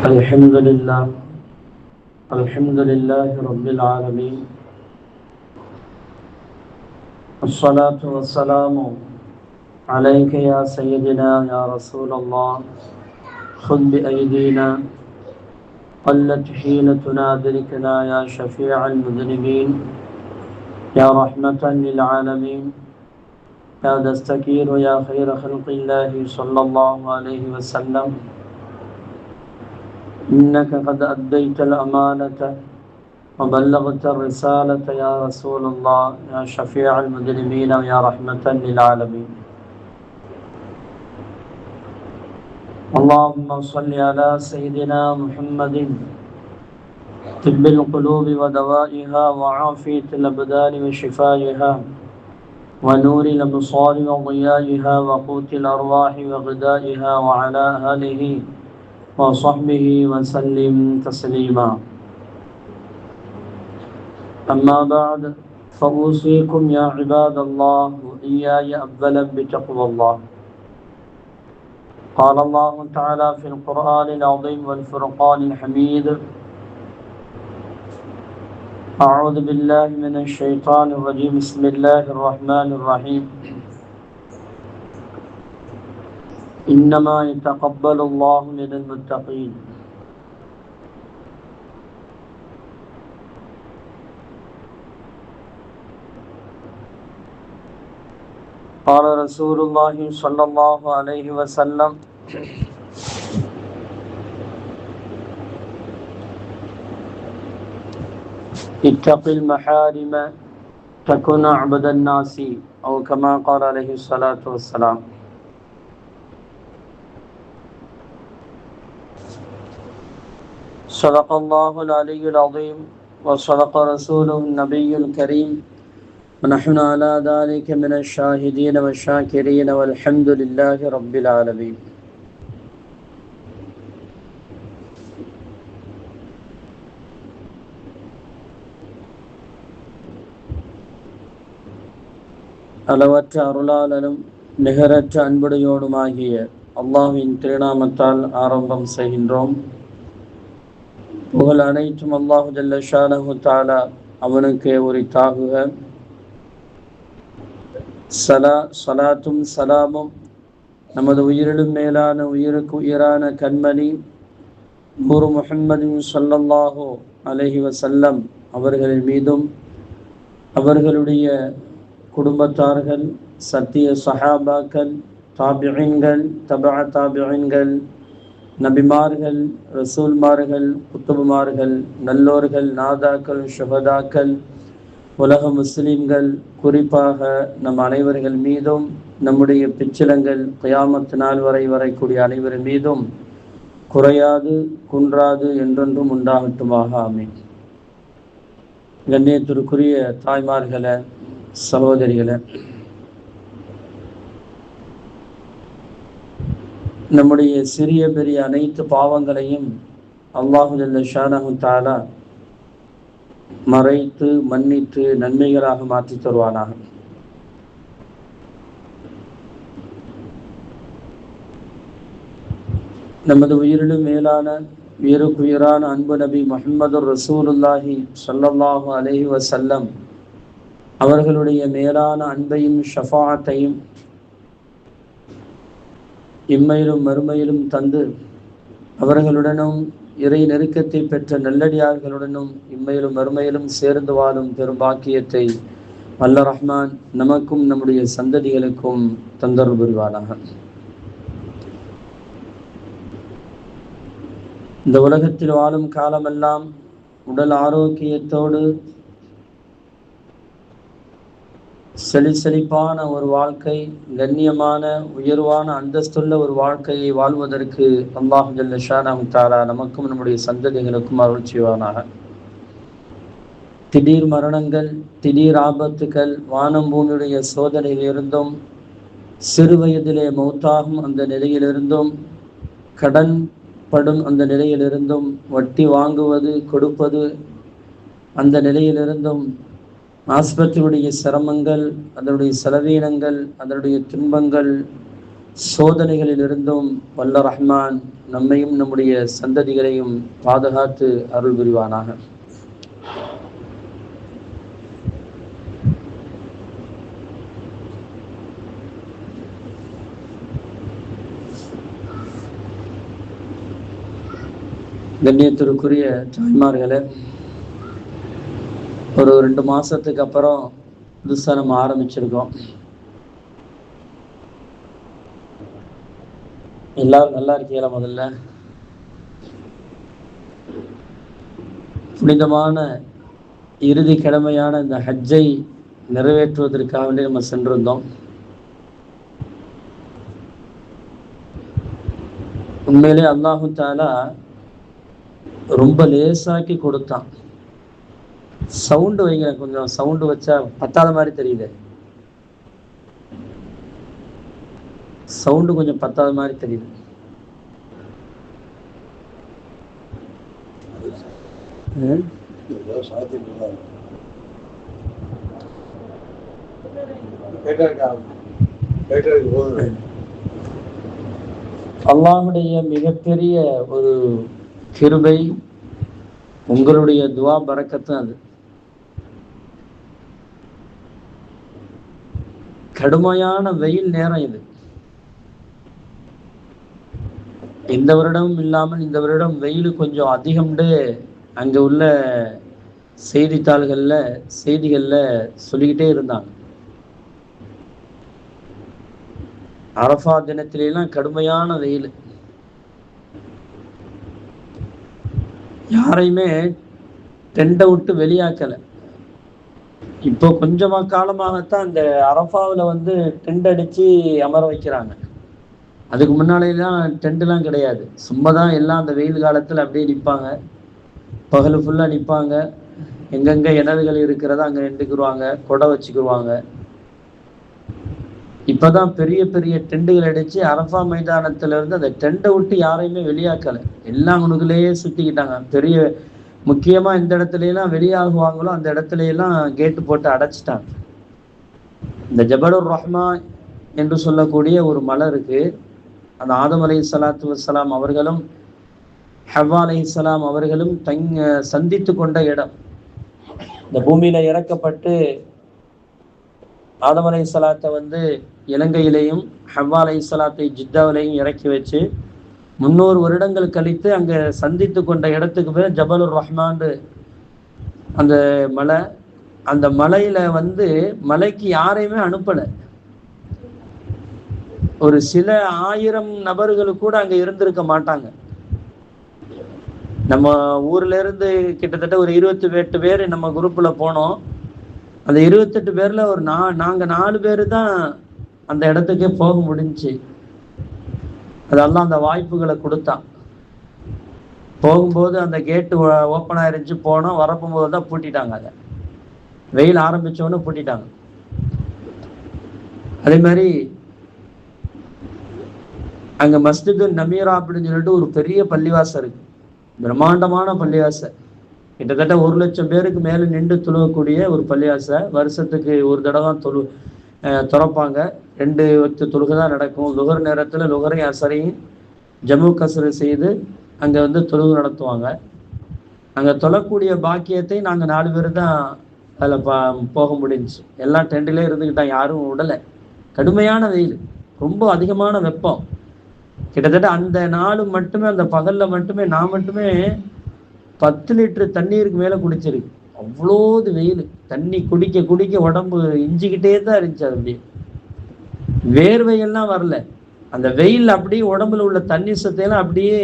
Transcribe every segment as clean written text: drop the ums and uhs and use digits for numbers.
الحمد لله الحمد لله رب العالمين، الصلاة والسلام عليك يا سيدنا يا رسول الله. خذ بأيدينا قلت حين تنادركنا يا شفيع المذنبين، يا رحمة للعالمين، يا دستكير يا خير خلق الله صلى الله عليه وسلم. إنك قد أديت الأمانة وبلغت الرسالة يا رسول الله، يا شفيع المذنبين، يا رحمة للعالمين. اللهم صل على سيدنا محمد طب القلوب ودوائها وعافية الأبدان وشفائها ونور الأبصار وضيائها وقوت الأرواح وغذائها وعلى آله وصحبه وسلم تسليما. أما بعد، فأوصيكم يا عباد الله وإياي أولا بتقوى الله. قال الله تعالى في القرآن العظيم والفرقان الحميد: أعوذ بالله من الشيطان الرجيم، بسم الله الرحمن الرحيم. إنما يتقبل الله من المتقين. قال رسول الله صلى الله عليه وسلم: اتق المحارم تكن أعبد الناس، أو كما قال عليه الصلاة والسلام. صدق الله العلي العظيم وصدق رسوله النبي الكريم، ونحن على ذلك من الشاهدين والشاكرين، والحمد لله رب العالمين. அளவற்ற அருளாளனும் நிகரற்ற அன்புடையோடுமாகிய அல்லாஹ்வின் திருநாமத்தால் ஆரம்பம் செய்கின்றோம். புகழ் அனைத்தும் அல்லாஹு ஜல்ல ஷானஹு தஆலா அவனுக்கே உரித்தாகுக. சலாத்தும் சலாமும் நமது உயிரிலும் மேலான உயிருக்கு உயிரான கண்மணி நூறு முஹம்மதின் ஸல்லல்லாஹு அலைஹி வஸல்லம் அவர்களின் மீதும், அவர்களுடைய குடும்பத்தார்கள், சத்திய சஹாபாக்கள், தாபிஈன்கள், தபஅ தாபிஈன்கள், நபிமார்கள், ரசூல்மார்கள், குத்துபுமார்கள், நல்லோர்கள், நாதாக்கள், ஷுஹதாக்கள், உலக முஸ்லிம்கள், குறிப்பாக நம் அனைவர்கள் மீதும், நம்முடைய பிச்சிலங்கள் கியாமத் நாள் வரை வரக்கூடிய அனைவரின் மீதும் குறையாது குன்றாது என்றென்றும் உண்டாகட்டுமாக. ஆமீன். கண்ணியத்திற்குரிய தாய்மார்களே, சகோதரிகளே, நம்முடைய சிறிய பெரிய அனைத்து பாவங்களையும் அல்லாஹு ஜல்ல ஷானஹு தஆலா மறைத்து மன்னித்து நன்மைகளாக மாற்றி தருவானாக. நமது உயிரிலும் மேலான உயிருக்குயிரான அன்பு நபி முஹம்மது ரசூலுல்லாஹி ஸல்லல்லாஹு அலைஹி வஸல்லம் அவர்களுடைய மேலான அன்பையும் ஷஃபாஅத்தையும் இம்மையிலும் மறுமையிலும் தந்து, அவர்களுடனும் இறை நெருக்கத்தை பெற்ற நல்லடியார்களுடனும் இம்மையிலும் மறுமையிலும் சேர்ந்து வாழும் பெரும் பாக்கியத்தை வல்ல ரஹ்மான் நமக்கும் நம்முடைய சந்ததிகளுக்கும் தந்தருள் புரிவானாக. இந்த உலகத்தில் வாழும் காலமெல்லாம் உடல் ஆரோக்கியத்தோடு செழிப்பான ஒரு வாழ்க்கை, கண்ணியமான உயர்வான அந்தஸ்துள்ள ஒரு வாழ்க்கையை வாழ்வதற்கு அல்லாஹ் ஜல்ல ஷானஹு தஆலா நமக்கும் நம்முடைய சந்ததிகளுக்கும் அருள் செய்வானாக. திடீர் மரணங்கள், திடீர் ஆபத்துக்கள், வானம் பூமியுடைய சோதனையிலிருந்தும், சிறு வயதிலே மௌத்தாகும் அந்த நிலையிலிருந்தும், கடன் படும் அந்த நிலையிலிருந்தும், வட்டி வாங்குவது கொடுப்பது அந்த நிலையிலிருந்தும், ஆஸ்பத்திரியுடைய சிரமங்கள், அதனுடைய செலவீனங்கள், அதனுடைய துன்பங்கள், சோதனைகளிலிருந்தும் வல்ல ரஹ்மான் நம்மையும் நம்முடைய சந்ததிகளையும் பாதுகாத்து அருள் புரிவானாக. கண்ணியத்திற்குரிய தாய்மார்களே, ஒரு 2 மாசத்துக்கு அப்புறம் புதுசாக நம்ம ஆரம்பிச்சிருக்கோம். எல்லாரும் நல்லா இருக்கீங்களா? முதல்ல புனிதமான இறுதி கடமையான இந்த ஹஜ்ஜை நிறைவேற்றுவதற்காக வேண்டி நம்ம சென்றிருந்தோம். உண்மையிலே அல்லாஹு தஆலா ரொம்ப லேசாக்கி கொடுத்தான். சவுண்டு வைங்க, கொஞ்சம் சவுண்டு வச்சா பத்தாத மாதிரி தெரியுது. சவுண்டு கொஞ்சம் பத்தாத மாதிரி தெரியுது. அல்லாஹ்வுடைய மிகப்பெரிய ஒரு கிருபை, உங்களுடைய துவா பரக்கத்து. அது கடுமையான வெயில் நேரம். இது இந்த வருடம் இல்லாமல் இந்த வருடம் வெயில் கொஞ்சம் அதிகம்னு அங்க உள்ள செய்திகள்ல சொல்லிக்கிட்டே இருந்தாங்க. அரஃபா தினத்திலாம் கடுமையான வெயில். யாரையுமே டெண்டை விட்டு வெளியாக்கலை. இப்போ கொஞ்சமா காலமாகத்தான் இந்த அரஃபாவில் டெண்ட் அடிச்சு அமர வைக்கிறாங்க. அதுக்கு முன்னாலேலாம் டெண்டெலாம் கிடையாது. சும்மா தான் எல்லாம் அந்த வெயில் காலத்தில் அப்படியே நிற்பாங்க. பகல் ஃபுல்லாக நிற்பாங்க. எங்கெங்கே இணறுகள் இருக்கிறதோ அங்கே நின்றுக்குருவாங்க, கொடை வச்சுக்குருவாங்க. இப்போதான் பெரிய பெரிய டெண்டுகள் அடித்து அரஃபா மைதானத்திலிருந்து அந்த டெண்டை விட்டு யாரையுமே வெளியாக்கலை. எல்லாம் உனக்குள்ளேயே சுற்றிக்கிட்டாங்க. பெரிய முக்கியமாக இந்த இடத்துலலாம் வெளியாகுவாங்களோ அந்த இடத்துலையெல்லாம் கேட்டு போட்டு அடைச்சிட்டாங்க. இந்த ஜபலுர் ரஹ்மா என்று சொல்லக்கூடிய ஒரு மலை இருக்கு. அந்த ஆதம் அலைஹிஸ்ஸலாத்து வஸ்ஸலாம் அவர்களும் ஹவ்வா அலைஹிஸ்ஸலாம் அவர்களும் சந்தித்து கொண்ட இடம். இந்த பூமியில இறக்கப்பட்டு ஆதம் அலைஹிஸ்ஸலாத்தை இலங்கையிலையும் ஹவ்வா அலைஹிஸ்ஸலாத்தை ஜித்தாவிலையும் இறக்கி வச்சு 300 வருடங்கள் கழித்து அங்கே சந்தித்து கொண்ட இடத்துக்கு பேர் ஜபலுர் ரஹ்மான் அந்த மலை. அந்த மலையில மலைக்கு யாரையுமே அனுப்பலை. ஒரு சில 1000 நபர்கள் கூட அங்க இருந்திருக்க மாட்டாங்க. நம்ம ஊர்ல இருந்து கிட்டத்தட்ட ஒரு 28 பேர் நம்ம குரூப்ல போனோம். அந்த 28 பேர்ல நாங்க 4 பேர் தான் அந்த இடத்துக்கே போக முடிஞ்சுச்சு. அதெல்லாம் அந்த வாய்ப்புகளை கொடுத்தான். போகும்போது அந்த கேட்டு ஓப்பன் ஆயிருந்துச்சு, போனோம். வரப்போகும்போது தான் பூட்டிட்டாங்க. அதை வெயில் ஆரம்பிச்சோன்னு பூட்டிட்டாங்க. அதே மாதிரி அங்க மஸ்ஜிது நமீரா அப்படின்னு சொல்லிட்டு ஒரு பெரிய பள்ளிவாசல் இருக்கு. பிரம்மாண்டமான பள்ளிவாசல். கிட்டத்தட்ட 1 லட்சம் பேருக்கு மேல நின்று தொழுவக்கூடிய ஒரு பள்ளிவாசல். வருஷத்துக்கு ஒரு தடவை திறப்பாங்க. 2 வக்து தொழுகை தான் நடக்கும். லுகர் நேரத்துல லுகரையும் அசரையும் ஜம்மு கசரு செய்து அங்க தொழுகை நடத்துவாங்க. அங்க தொழக்கூடிய பாக்கியத்தை நாங்க 4 பேர் தான் அதுல போக முடிஞ்சுச்சு. எல்லாம் டெண்டிலே இருந்துக்கிட்டாங்க, யாரும் விடலை. கடுமையான வெயில், ரொம்ப அதிகமான வெப்பம். கிட்டத்தட்ட அந்த நாள் மட்டுமே, அந்த பகல்ல மட்டுமே நான் மட்டுமே 10 லிட்டர் தண்ணீருக்கு மேல குடிச்சிருக்கு. அவ்வளோது வெயில். தண்ணி குடிக்க குடிக்க உடம்பு இஞ்சிக்கிட்டே தான் இருந்துச்சு. அது அப்படியே வேர்வையெல்லாம் வரல. அந்த வெயில் அப்படியே உடம்புல உள்ள தண்ணி சத்தையெல்லாம் அப்படியே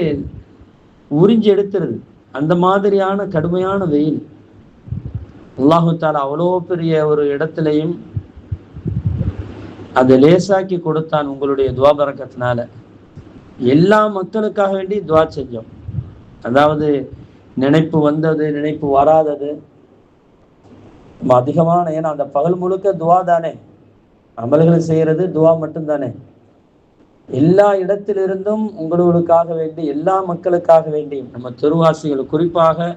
உறிஞ்சி எடுத்துருது. அந்த மாதிரியான கடுமையான வெயில். அல்லாஹு தஆலா அவ்வளோ பெரிய ஒரு இடத்துலையும் அதை லேசாக்கி கொடுத்தான் உங்களுடைய துவா பரக்கத்தினால. எல்லா மக்களுக்காக வேண்டி துவா செஞ்சோம். அதாவது நினைப்பு வந்தது, நினைப்பு வராதது, நம்ம அதிகமான, ஏன்னா அந்த பகல் முழுக்க துவா தானே, அமல்களை செய்யறது துவா மட்டும்தானே. எல்லா இடத்திலிருந்தும் உங்களுக்காக வேண்டி, எல்லா மக்களுக்காக வேண்டி, நம்ம தெருவாசிகள், குறிப்பாக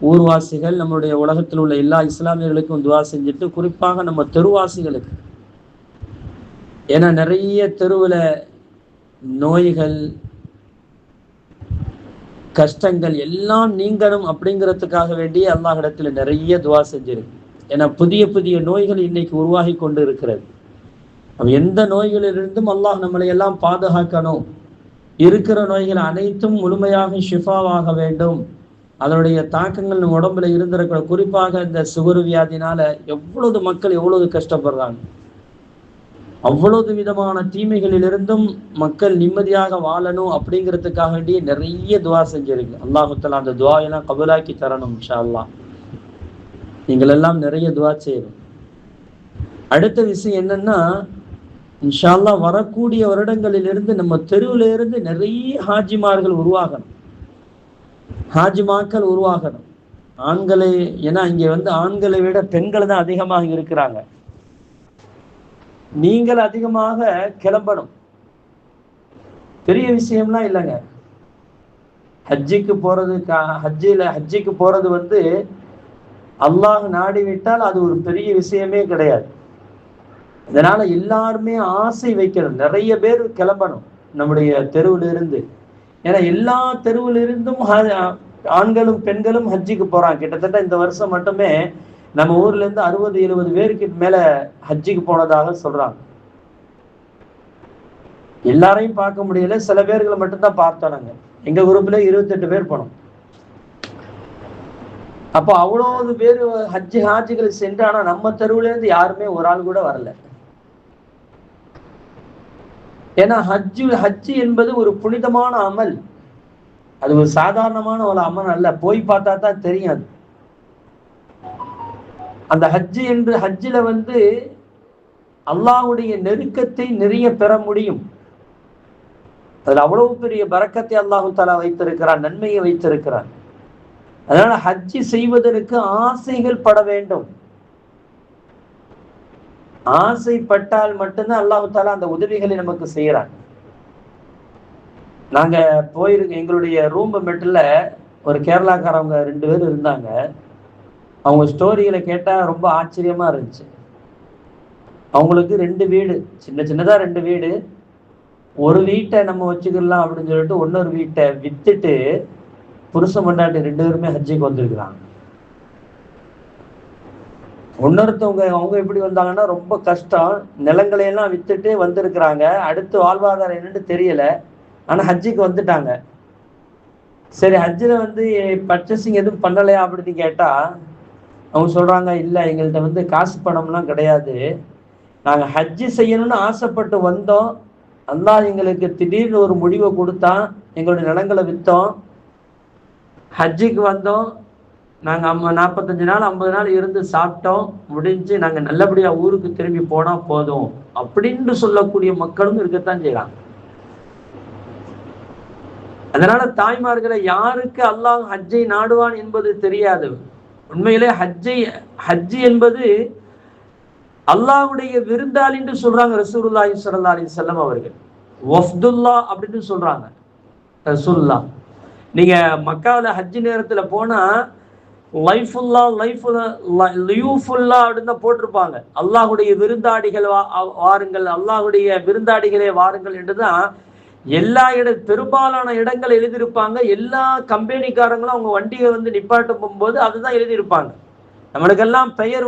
ஊர்வாசிகள், நம்மளுடைய உலகத்தில் உள்ள எல்லா இஸ்லாமியர்களுக்கும் துவா செஞ்சுட்டு, குறிப்பாக நம்ம தெருவாசிகளுக்கு ஏன்னா நிறைய தெருவில் நோய்கள் கஷ்டங்கள் எல்லாம் நீங்கணும் அப்படிங்கிறதுக்காக வேண்டி அல்லாஹ்விடத்துல நிறைய துவா செஞ்சிருக்கு. ஏன்னா புதிய புதிய நோய்கள் இன்னைக்கு உருவாகி கொண்டு இருக்கிறது. எந்த நோய்களிலிருந்தும் அல்லாஹ் நம்மளை எல்லாம் பாதுகாக்கணும். இருக்கிற நோய்கள் அனைத்தும் முழுமையாக ஷிஃபாவாக வேண்டும். அதனுடைய தாக்கங்கள் நம்ம உடம்புல இருந்திருக்கிற, குறிப்பாக இந்த சுகர் வியாதினால எவ்வளவு மக்கள் எவ்வளவு கஷ்டப்படுறாங்க. அவ்வளவு விதமான தீமைகளிலிருந்தும் மக்கள் நிம்மதியாக வாழணும் அப்படிங்கிறதுக்காக வேண்டிய நிறைய துவா செஞ்சிருக்கு. அல்லாஹ் தஆலா அந்த துவாயெல்லாம் கபூலாக்கி தரணும் இன்ஷா அல்லாஹ். நீங்கள் எல்லாம் நிறைய துவா செய்யணும். அடுத்த விஷயம் என்னன்னா, இன்ஷா அல்லாஹ் வரக்கூடிய வருடங்களிலிருந்து நம்ம தெருவில் இருந்து நிறைய ஹாஜிமார்கள் உருவாகணும், ஹாஜிமாக்கள் உருவாகணும். ஆண்களை, ஏன்னா இங்க ஆண்களை விட பெண்கள் தான் அதிகமாக இருக்கிறாங்க. நீங்கள் அதிகமாக கிளம்பணும். பெரிய விஷயம்லாம் இல்லைங்க. ஹஜ்ஜிக்கு போறது அல்லாஹ் நாடி விட்டால் அது ஒரு பெரிய விஷயமே கிடையாது. இதனால எல்லாருமே ஆசை வைக்கணும், நிறைய பேர் கிளம்பணும் நம்முடைய தெருவில் இருந்து. ஏன்னா எல்லா தெருவில் இருந்தும் ஆண்களும் பெண்களும் ஹஜ்ஜிக்கு போறாங்க. கிட்டத்தட்ட இந்த வருஷம் மட்டுமே நம்ம ஊர்ல இருந்து 60-70 பேருக்கு மேல ஹஜ்ஜிக்கு போனதாக சொல்றாங்க. எல்லாரையும் பார்க்க முடியல, சில பேர்களை மட்டும்தான் பார்த்தோம். எங்க குரூப்ல 28 பேர் போனோம். அப்போ அவ்வளவு பேர் ஹாஜிகள் சென்று, ஆனா நம்ம தெருவுல இருந்து யாருமே ஒரு ஆள் கூட வரல. ஏன்னா ஹஜ்ஜு என்பது ஒரு புனிதமான அமல். அது ஒரு சாதாரணமான ஒரு அமல் அல்ல. போய் பார்த்தா தான் தெரியும். அது அந்த ஹஜ்ஜில அல்லாஹ்வுடைய நெருக்கத்தை நிறைய பெற முடியும். அதுல அவ்வளவு பெரிய பரக்கத்தை அல்லாஹு தஆலா வைத்திருக்கிறான், நன்மையை வைத்திருக்கிறான். அதனால ஹஜ்ஜி செய்வதற்கு ஆசைகள் பட வேண்டும். ஆசைப்பட்டால் மட்டும்தான் அல்லாஹு தஆலா அந்த உதவிகளை நமக்கு செய்யறான். நாங்க போயிருக்கோம். எங்களுடைய ரூம் மெட்ல ஒரு கேரளாக்காரவங்க 2 பேர் இருந்தாங்க. அவங்க ஸ்டோரிகளை கேட்டா ரொம்ப ஆச்சரியமா இருந்துச்சு. அவங்களுக்கு 2 வீடு, சின்னதா 2 வீடு. ஒரு வீட்டை நம்ம வச்சுக்கலாம் அப்படின்னு சொல்லிட்டு இன்னொரு வீட்டை வித்துட்டு புருஷன் பொண்டாட்டி 2 பேருமே ஹஜ்ஜிக்கு வந்திருக்கிறாங்க. இன்னொருத்தவங்க அவங்க எப்படி வந்தாங்கன்னா, ரொம்ப கஷ்டம், நிலங்களை எல்லாம் வித்துட்டு வந்திருக்கிறாங்க. அடுத்து வாழ்வாதாரம் என்னன்னு தெரியல, ஆனா ஹஜ்ஜிக்கு வந்துட்டாங்க. சரி, ஹஜ்ஜில் பர்ச்சேசிங் எதுவும் பண்ணலையா அப்படின்னு கேட்டா அவங்க சொல்றாங்க, இல்லை எங்கள்கிட்ட காசு பணம்லாம் கிடையாது. நாங்கள் ஹஜ்ஜி செய்யணும்னு ஆசைப்பட்டு வந்தோம். அல்லாஹ் எங்களுக்கு திடீர்னு ஒரு முடிவை கொடுத்தான். எங்களுடைய நிலங்களை விற்றோம், ஹஜ்ஜிக்கு வந்தோம். நாங்கள் 45 நாள் 50 நாள் இருந்து சாப்பிட்டோம், முடிஞ்சு நாங்கள் நல்லபடியாக ஊருக்கு திரும்பி போனால் போதும் அப்படின்னு சொல்லக்கூடிய மக்களும் இருக்கத்தான் செய்யறாங்க. அதனால தாய்மார்களை, யாருக்கு அல்லாஹ் ஹஜ்ஜை நாடுவான் என்பது தெரியாது. உண்மையிலே ஹஜ்ஜி என்பது அல்லாஹ்வுடைய விருந்தாளி என்று சொல்றாங்க ரசூலுல்லாஹி ஸல்லல்லாஹு அலைஹி வஸல்லம் அவர்கள். வஃப்துல்லா அப்படின்னு சொல்றாங்க ரசூலுல்லாஹ். நீங்க மக்காவில் ஹஜ்ஜி நேரத்துல போனா லைஃபுல்லா அப்படின்னு தான் போட்டிருப்பாங்க. அல்லாஹ்வுடைய விருந்தாடிகள் வாருங்கள், அல்லாஹ்வுடைய விருந்தாடிகளே வாருங்கள் என்றுதான் எல்லா பெரும்பாலான இடங்கள் எழுதியிருப்பாங்க. எல்லா கம்பெனிக்காரங்களும் அவங்க வண்டியை நிப்பாட்ட போகும்போது அதுதான் எழுதியிருப்பாங்க. நம்மளுக்கெல்லாம் பெயர்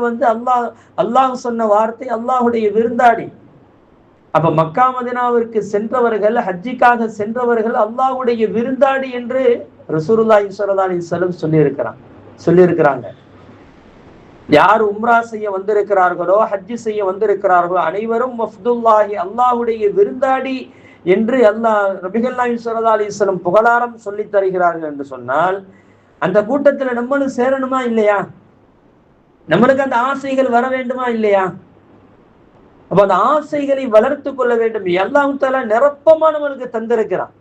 அல்லாஹ் சொன்ன வார்த்தை அல்லாஹ்வுடைய விருந்தாடி. அப்ப மக்கா மதீனாவிற்கு சென்றவர்கள், ஹஜ்ஜிக்காக சென்றவர்கள் அல்லாஹ்வுடைய விருந்தாடி என்று ரசூலுல்லாஹி ஸல்லல்லாஹு அலைஹி வஸல்லம் சொல்லியிருக்கிறாங்க. யார் உம்ரா செய்ய வந்திருக்கிறார்களோ, ஹஜ்ஜி செய்ய வந்திருக்கிறார்களோ அனைவரும் வஃப்துல்லாஹி, அல்லாஹ்வுடைய விருந்தாடி என்று நபிகள் நாயகம் ஸல்லல்லாஹு அலைஹி வஸல்லம் புகழாரம் சொல்லி தருகிறார்கள் என்று சொன்னால், அந்த கூட்டத்துல நம்மளும் சேரணுமா இல்லையா? நம்மளுக்கு அந்த ஆசைகள் வர வேண்டுமா இல்லையா? அப்ப அந்த ஆசைகளை வளர்த்து கொள்ள வேண்டும். அல்லாஹ் தஆலா நிரப்பமா நம்மளுக்கு தந்திருக்கிறான்.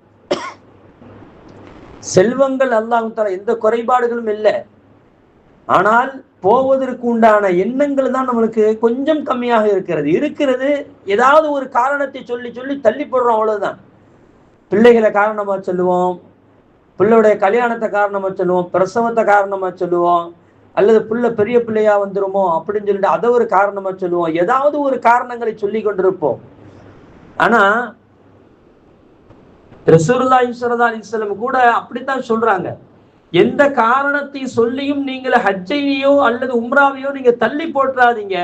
செல்வங்கள் அல்லாஹ் தஆலா எந்த குறைபாடுகளும் இல்லை. ஆனால் போவதற்கு உண்டான எண்ணங்கள் தான் நம்மளுக்கு கொஞ்சம் கம்மியாக இருக்கிறது. ஏதாவது ஒரு காரணத்தை சொல்லி சொல்லி தள்ளி போடுறோம், அவ்வளவுதான். பிள்ளைகளை காரணமா சொல்லுவோம், பிள்ளையுடைய கல்யாணத்தை காரணமா சொல்லுவோம், பிரசவத்தை காரணமா சொல்லுவோம், அல்லது பெரிய பிள்ளையா வந்துருமோ அப்படின்னு சொல்லிட்டு அதை ஒரு காரணமா சொல்லுவோம். ஏதாவது ஒரு காரணங்களை சொல்லி கொண்டிருப்போம். ஆனா ரசூலுல்லாஹி ஸல்லல்லாஹு அலைஹி வஸல்லம் கூட அப்படித்தான் சொல்றாங்க, எந்த காரணத்தை சொல்லியும் நீங்கள் ஹஜ்ஜையோ அல்லது உம்ராவையோ நீங்க தள்ளி போட்டுறாதீங்க.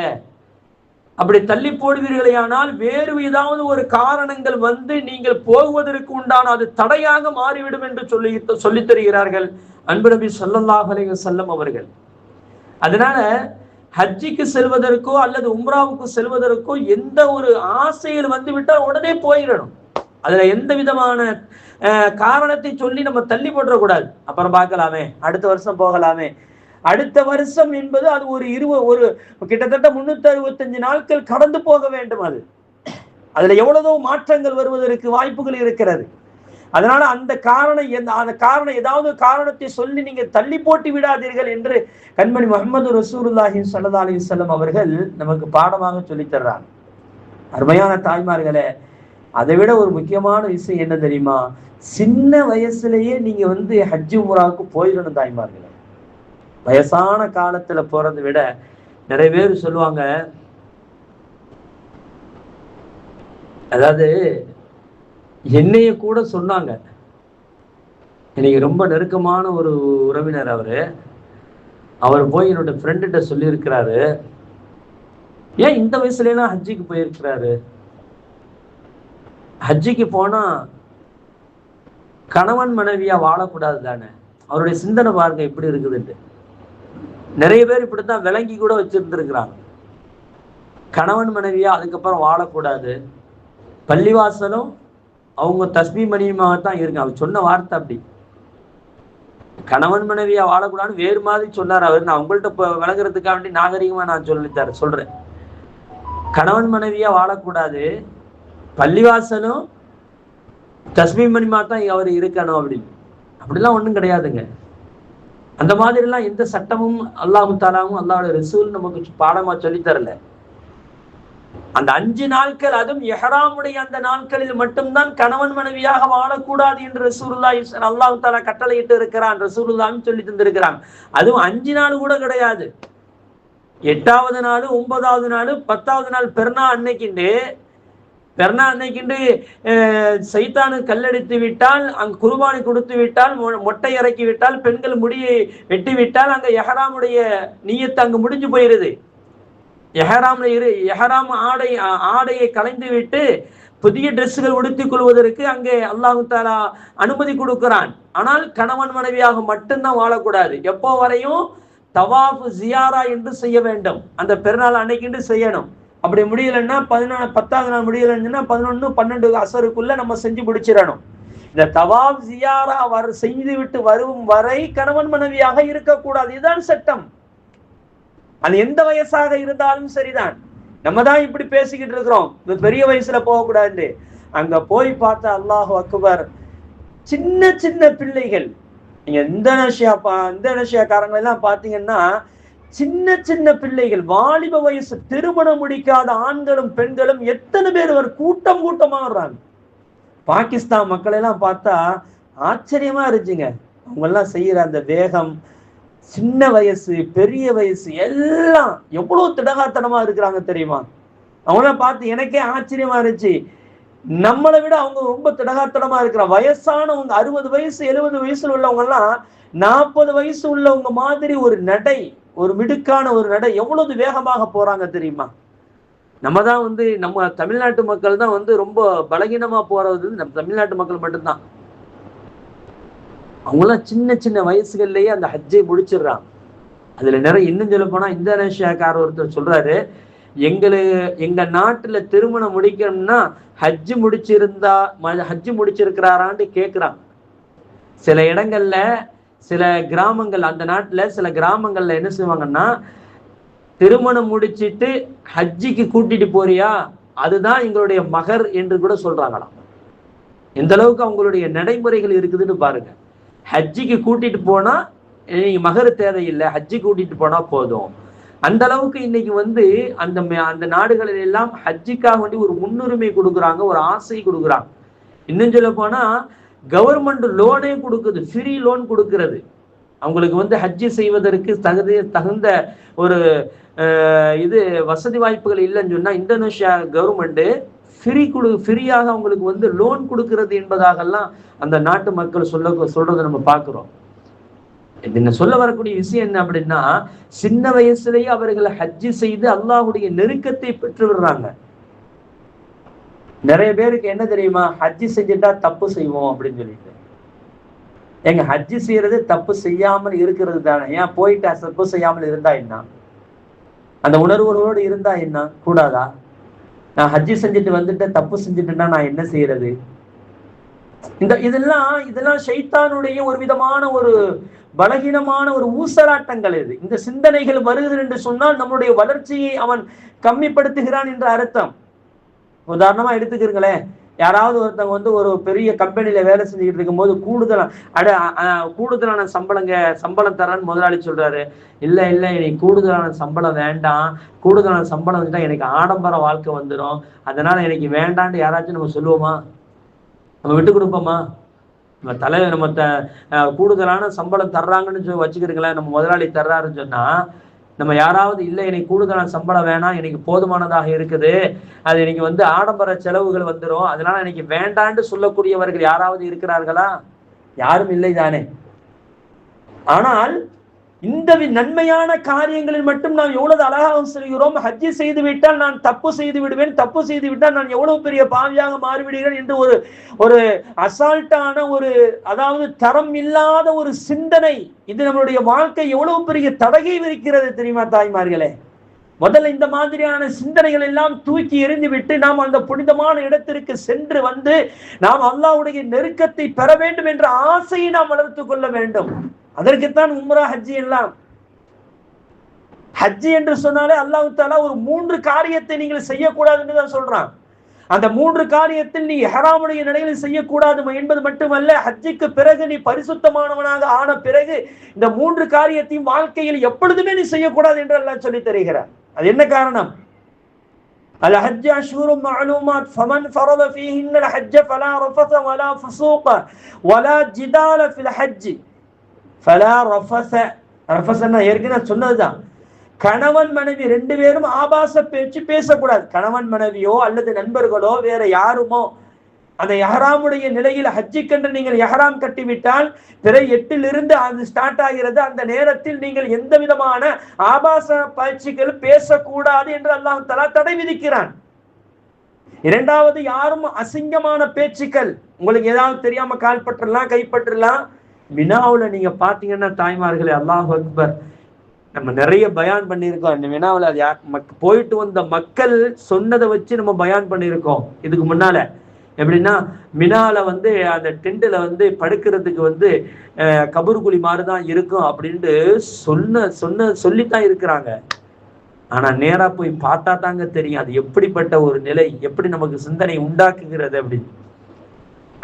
அப்படி தள்ளி போடுவீர்களே ஆனால் வேறு ஏதாவது ஒரு காரணங்கள் வந்து நீங்கள் போகுவதற்கு உண்டான அது தடையாக மாறிவிடும் என்று சொல்லித் தருகிறார்கள் அன்பு நபி ஸல்லல்லாஹு அலைஹி வஸல்லம் அவர்கள். அதனால ஹஜ்ஜிக்கு செல்வதற்கோ அல்லது உம்ராவுக்கு செல்வதற்கோ எந்த ஒரு ஆசையில் வந்து விட்டால் உடனே போயிடணும். அதுல எந்த விதமான காரணத்தை சொல்லி நம்ம தள்ளி போட்டுறக்கூடாது. அப்புறம் பார்க்கலாமே, அடுத்த வருஷம் போகலாமே. அடுத்த வருஷம் என்பது அது ஒரு கிட்டத்தட்ட 365 நாட்கள் கடந்து போக வேண்டும். அதுல எவ்வளவோ மாற்றங்கள் வருவதற்கு வாய்ப்புகள் இருக்கிறது. அதனால அந்த காரணம் ஏதாவது காரணத்தை சொல்லி நீங்க தள்ளி போட்டு விடாதீர்கள் என்று கண்மணி முஹம்மது ரசூலுல்லாஹி ஸல்லல்லாஹு அலைஹி வஸல்லம் அவர்கள் நமக்கு பாடமாக சொல்லி தர்றாங்க. அருமையான தாய்மார்களே, அதை விட ஒரு முக்கியமான விஷயம் என்ன தெரியுமா? சின்ன வயசுலயே நீங்க வந்து ஹஜ்ஜு உம்ராவுக்கு போயிடணும் தாய்மார்களே. வயசான காலத்துல போறதை விட நிறைய பேர் சொல்லுவாங்க, அதாவது என்னைய கூட சொன்னாங்க, எனக்கு ரொம்ப நெருக்கமான ஒரு உறவினர் அவர் போய் என்னோட ஃப்ரெண்டுகிட்ட சொல்லியிருக்கிறாரு, ஏன் இந்த வயசுலாம் ஹஜ்ஜிக்கு போயிருக்கிறாரு, ஹஜ்ஜிக்கு போனா கணவன் மனைவியா வாழக்கூடாது தானே, அவருடைய சிந்தனை பாருங்க எப்படி இருக்குதுன்னு. நிறைய பேர் இப்படித்தான் விளங்கி கூட வச்சிருந்துருக்கிறாங்க. கணவன் மனைவியா அதுக்கப்புறம் வாழக்கூடாது, பள்ளிவாசலும் அவங்க தஸ்பீ மணியமாகத்தான் இருக்கு. அவர் சொன்ன வார்த்தை அப்படி, கணவன் மனைவியா வாழக்கூடாதுன்னு வேறு மாதிரி சொன்னார் அவர். நான் உங்கள்கிட்ட விளங்குறதுக்காக வேண்டி நாகரிகமா நான் சொல்றேன். கணவன் மனைவியா வாழக்கூடாது, பள்ளிவாசலும் தஸ்பீ மணிமா தான் அவர் இருக்கணும் அப்படின்னு. அப்படிலாம் ஒன்றும் கிடையாதுங்க. அந்த மாதிரிலாம் எந்த சட்டமும் அல்லாஹு தாலாவும் அல்லாஹ்வுடைய ரசூல் நமக்கு பாடமா சொல்லித்தரல. அந்த 5 நாட்கள், அதுவும் இஹ்ராமுடைய அந்த நாட்களில் மட்டும்தான் கணவன் மனைவியாக வாழக்கூடாது என்று ரசூலுல்லாஹி அல்லாஹு தாலா கட்டளையிட்டு இருக்கிறான், ரசூலுல்லாஹி சொல்லி தந்திருக்கிறான். அதுவும் 5 நாள் கூட கிடையாது, 8வது நாள், 9வது நாள், 10வது நாள் பெருநா அன்னைக்கிண்டு சைத்தானு கல்லடித்து விட்டால், அங்கு குர்பானி கொடுத்து விட்டால், மொட்டை இறக்கி விட்டால், பெண்கள் முடியை வெட்டி விட்டால், அங்க இஹ்ராமுடைய நியத்து அங்கு முடிஞ்சு போயிருது. எஹராம் ஆடையை கலைந்து விட்டு புதிய டிரெஸ்ஸுகள் உடுத்திக் கொள்வதற்கு அங்கே அல்லாஹு தாலா அனுமதி கொடுக்கிறான். ஆனால் கணவன் மனைவியாக மட்டும்தான் வாழக்கூடாது. எப்போ வரையும் தவாஃப் ஜியாரா என்று செய்ய வேண்டும், அந்த பெருநாள் அன்னைக்கு செய்யணும். அப்படி முடியலன்னா 10வது நாள் முடியலன்னா 11, 12 அசருக்குள்ள நம்ம செஞ்சு முடிச்சிடணும். இந்த தவாஃப் ஜியாரா செய்து விட்டு வரும் வரை கணவன் மனைவியாக இருக்கக்கூடாது. இதுதான் சட்டம். அது எந்த வயசாக இருந்தாலும் சரிதான். நம்ம தான் இப்படி பேசிக்கிட்டு இருக்கிறோம், பெரிய வயசுல போகக்கூடாது. அங்க போய் பார்த்தா அல்லாஹு அக்பர், சின்ன சின்ன பிள்ளைகள், நீங்க இந்தோனேஷியாக்காரங்க எல்லாம் பாத்தீங்கன்னா சின்ன சின்ன பிள்ளைகள், வாலிப வயசு, திருமணம் முடிக்காத ஆண்களும் பெண்களும் எத்தனை பேர் கூட்டமா வர்றாங்க. பாகிஸ்தான் மக்கள் எல்லாம் பார்த்தா ஆச்சரியமா இருந்துச்சுங்க. அவங்க எல்லாம் செய்யற அந்த வேகம், சின்ன வயசு பெரிய வயசு எல்லாம் எவ்வளவு திடகாத்தனமா இருக்கிறாங்க தெரியுமா? அவங்களாம் பார்த்து எனக்கே ஆச்சரியமா இருந்துச்சு. நம்மளை விட அவங்க ரொம்ப திடகாத்தனமா இருக்கிற வயசானவங்க, 60 வயசு 70 வயசுல உள்ளவங்க எல்லாம் 40 வயசு உள்ளவங்க மாதிரி ஒரு நடை, ஒரு மிடுக்கான ஒரு நடை, எவ்வளவு வேகமாக போறாங்க தெரியுமா? நம்ம தான் நம்ம தமிழ்நாட்டு மக்கள் தான் ரொம்ப பலகீனமா போறது நம்ம தமிழ்நாட்டு மக்கள் மட்டும்தான். அவங்களாம் சின்ன சின்ன வயசுகள்லயே அந்த ஹஜ்ஜை முடிச்சிடுறாங்க. அதுல நிறைய, இன்னும் சொல்ல போனா இந்தோனேஷியாக்காரர் ஒருத்தர் சொல்றாரு, எங்க நாட்டுல திருமணம் முடிக்கணும்னா ஹஜ்ஜு முடிச்சிருக்கிறாரான்னு கேட்கிறாங்க. சில இடங்கள்ல, சில கிராமங்கள், அந்த நாட்டுல சில கிராமங்கள்ல என்ன செய்வாங்கன்னா, திருமணம் முடிச்சிட்டு ஹஜ்ஜிக்கு கூட்டிட்டு போறியா, அதுதான் எங்களுடைய மகர் என்று கூட சொல்றாங்களாம். எந்த அளவுக்கு அவங்களுடைய நடைமுறைகள் இருக்குதுன்னு பாருங்க. ஹஜ்ஜிக்கு கூட்டிட்டு போனா நீங்க மகர் தேவையில்லை, ஹஜ்ஜி கூட்டிட்டு போனா போதும். அந்த அளவுக்கு இன்னைக்கு அந்த நாடுகளில் எல்லாம் ஹஜ்ஜிக்காக வேண்டி ஒரு முன்னுரிமை கொடுக்குறாங்க, ஒரு ஆசை கொடுக்குறாங்க. இன்னும் சொல்ல போனா கவர்மெண்ட் லோனே கொடுக்குது, ஃப்ரீ லோன் கொடுக்கிறது. அவங்களுக்கு ஹஜ்ஜி செய்வதற்கு தகுந்த ஒரு வசதி வாய்ப்புகள் இல்லைன்னு சொன்னா இந்தோனேஷியா கவர்மெண்ட் ஃப்ரீயாக அவங்களுக்கு வந்து லோன் கொடுக்கிறது என்பதாகலாம் அந்த நாட்டு மக்கள் சொல்றதை நம்ம பார்க்கிறோம். என்ன சொல்ல வரக்கூடிய விஷயம் என்ன அப்படின்னா, சின்ன வயசுலேயே அவர்களை ஹஜ்ஜி செய்து அல்லாஹ்வுடைய நெருக்கத்தை பெற்று விடுறாங்க. நிறைய பேருக்கு என்ன தெரியுமா, ஹஜ்ஜி செஞ்சுட்டா தப்பு செய்வோம் அப்படின்னு சொல்லிட்டு. எங்க ஹஜ்ஜி செய்யறது தப்பு செய்யாமல் இருக்கிறது தானே, ஏன் போயிட்டா தப்பு செய்யாமல் இருந்தா என்ன, அந்த உணர்வுகளோடு இருந்தா என்ன கூடாதா? நான் ஹஜ்ஜி செஞ்சுட்டு வந்துட்டேன், தப்பு செஞ்சுட்டேன்னா நான் என்ன செய்யறது? இதெல்லாம் ஷைத்தானுடைய ஒரு விதமான ஒரு பலகீனமான ஒரு ஊசலாட்டங்கள். இது இந்த சிந்தனைகள் வருகிறது என்று சொன்னால் நம்முடைய வளர்ச்சியை அவன் கம்மிப்படுத்துகிறான் என்ற அர்த்தம். உதாரணமா எடுத்துக்கிறீங்களேன், யாராவது ஒருத்தவங்க வந்து ஒரு பெரிய கம்பெனியில வேலை செஞ்சுக்கிட்டு இருக்கும் போது கூடுதலான சம்பளம் தரேன்னு முதலாளி சொல்றாரு. இல்ல எனக்கு கூடுதலான சம்பளம் வேண்டாம், கூடுதலான சம்பளம் வந்துட்டா எனக்கு ஆடம்பர வாழ்க்கை வந்துடும், அதனால எனக்கு வேண்டான்னு யாராச்சும் நம்ம சொல்லுவோமா? நம்ம விட்டு கொடுப்போமா? நம்ம தலைவர் கூடுதலான சம்பளம் தர்றாங்கன்னு வச்சுக்கிறீங்களேன், நம்ம முதலாளி தர்றாருன்னு சொன்னா நம்ம யாராவது இல்லை எனக்கு கூடுதலான சம்பளம் வேணாம், எனக்கு போதுமானதாக இருக்குது, அது எனக்கு வந்து ஆடம்பர செலவுகள் வந்துடும், அதனால எனக்கு வேண்டான்னு சொல்லக்கூடியவர்கள் யாராவது இருக்கிறார்களா? யாரும் இல்லை தானே. ஆனால் இந்த நன்மையான காரியங்களில் மட்டும் நாம் எவ்வளவு அழகாக சொல்கிறோம். ஹஜ்ஜி செய்து விட்டால் நான் தப்பு செய்து விடுவேன், தப்பு செய்து விட்டால் நான் எவ்வளவு பெரிய பாவியாக மாறிவிடுகிறேன் என்று ஒரு அசால்ட்டான அதாவது தரம் இல்லாத ஒரு சிந்தனை. இது நம்மளுடைய வாழ்க்கை எவ்வளவு பெரிய தடகை விரிக்கிறது தெரியுமா தாய்மார்களே? முதல்ல இந்த மாதிரியான சிந்தனைகள் எல்லாம் தூக்கி எறிந்து விட்டு நாம் அந்த புனிதமான இடத்திற்கு சென்று வந்து நாம் அல்லாஹ்வுடைய நெருக்கத்தை பெற வேண்டும் என்ற ஆசையை நாம் வளர்த்துக் கொள்ள வேண்டும். அதற்குத்தான் உம்ரா ஹஜ்ஜி எல்லாம். ஹஜ்ஜி என்று சொன்னாலே அல்லாஹ் தஆலா ஒரு 3 காரியத்தை நீங்கள் செய்யக்கூடாதுன்னு தான் சொல்றான். அந்த 3 காரியத்தில் நீ இஹ்ராமுடைய நிலையில் செய்யக்கூடாது என்பது மட்டுமல்ல, ஹஜ்ஜிக்கு பிறகு நீ பரிசுத்தமானவனாக ஆன பிறகு இந்த 3 காரியத்தையும் வாழ்க்கையில் எப்பொழுதுமே நீ செய்யக்கூடாது என்று அல்லாஹ் சொல்லி தருகிறார். அது என்ன காரணம்? அல் ஹஜ்ஜு அஷ்ஹுரும் மஅலூமாத் ஃபமன் ஃபரத ஃபீஹின்னல் ஹஜ்ஜ ஃபலா ரஃபஸ வலா ஃபுசூக வலா ஜிதால ஃபில் ஹஜ்ஜி ஃபலா ரஃபஸ. ரஃபஸன்னா ஏற்கனவே சொன்னதுதான். கணவன் மனைவி 2 பேரும் ஆபாச பேச்சு பேசக்கூடாது. கணவன் மனைவியோ அல்லது நண்பர்களோ வேற யாருமோ அந்த இஹ்ராமுடைய நிலையில் ஹஜ்ஜிக்கென்று நீங்கள் இஹ்ராம் கட்டிவிட்டால் பிற 8லிருந்து அது ஸ்டார்ட் ஆகிறது. அந்த நேரத்தில் நீங்கள் எந்த விதமான ஆபாச பேச்சுக்கள் பேசக்கூடாது என்று அல்லாஹ் தஆலா தடை விதிக்கிறான். இரண்டாவது, யாரும் அசிங்கமான பேச்சுக்கள், உங்களுக்கு ஏதாவது தெரியாம கால் பற்றலாம், கைப்பற்றலாம். மினாவுல நீங்க பாத்தீங்கன்னா தாய்மார்களே, அல்லாஹ் அக்பர், நம்ம நிறைய பயான் பண்ணியிருக்கோம். இந்த மினாவில் அது போயிட்டு வந்த மக்கள் சொன்னதை வச்சு நம்ம பயான் பண்ணியிருக்கோம் இதுக்கு முன்னால. எப்படின்னா, மினால வந்து அந்த டென்ட்ல வந்து படுக்கிறதுக்கு கபூர்குழி மாதிரிதான் இருக்கும் அப்படின்ட்டு சொல்லித்தான் இருக்கிறாங்க. ஆனா நேரா போய் பார்த்தா தாங்க தெரியும் அது எப்படிப்பட்ட ஒரு நிலை, எப்படி நமக்கு சிந்தனை உண்டாக்குகிறது அப்படின்னு.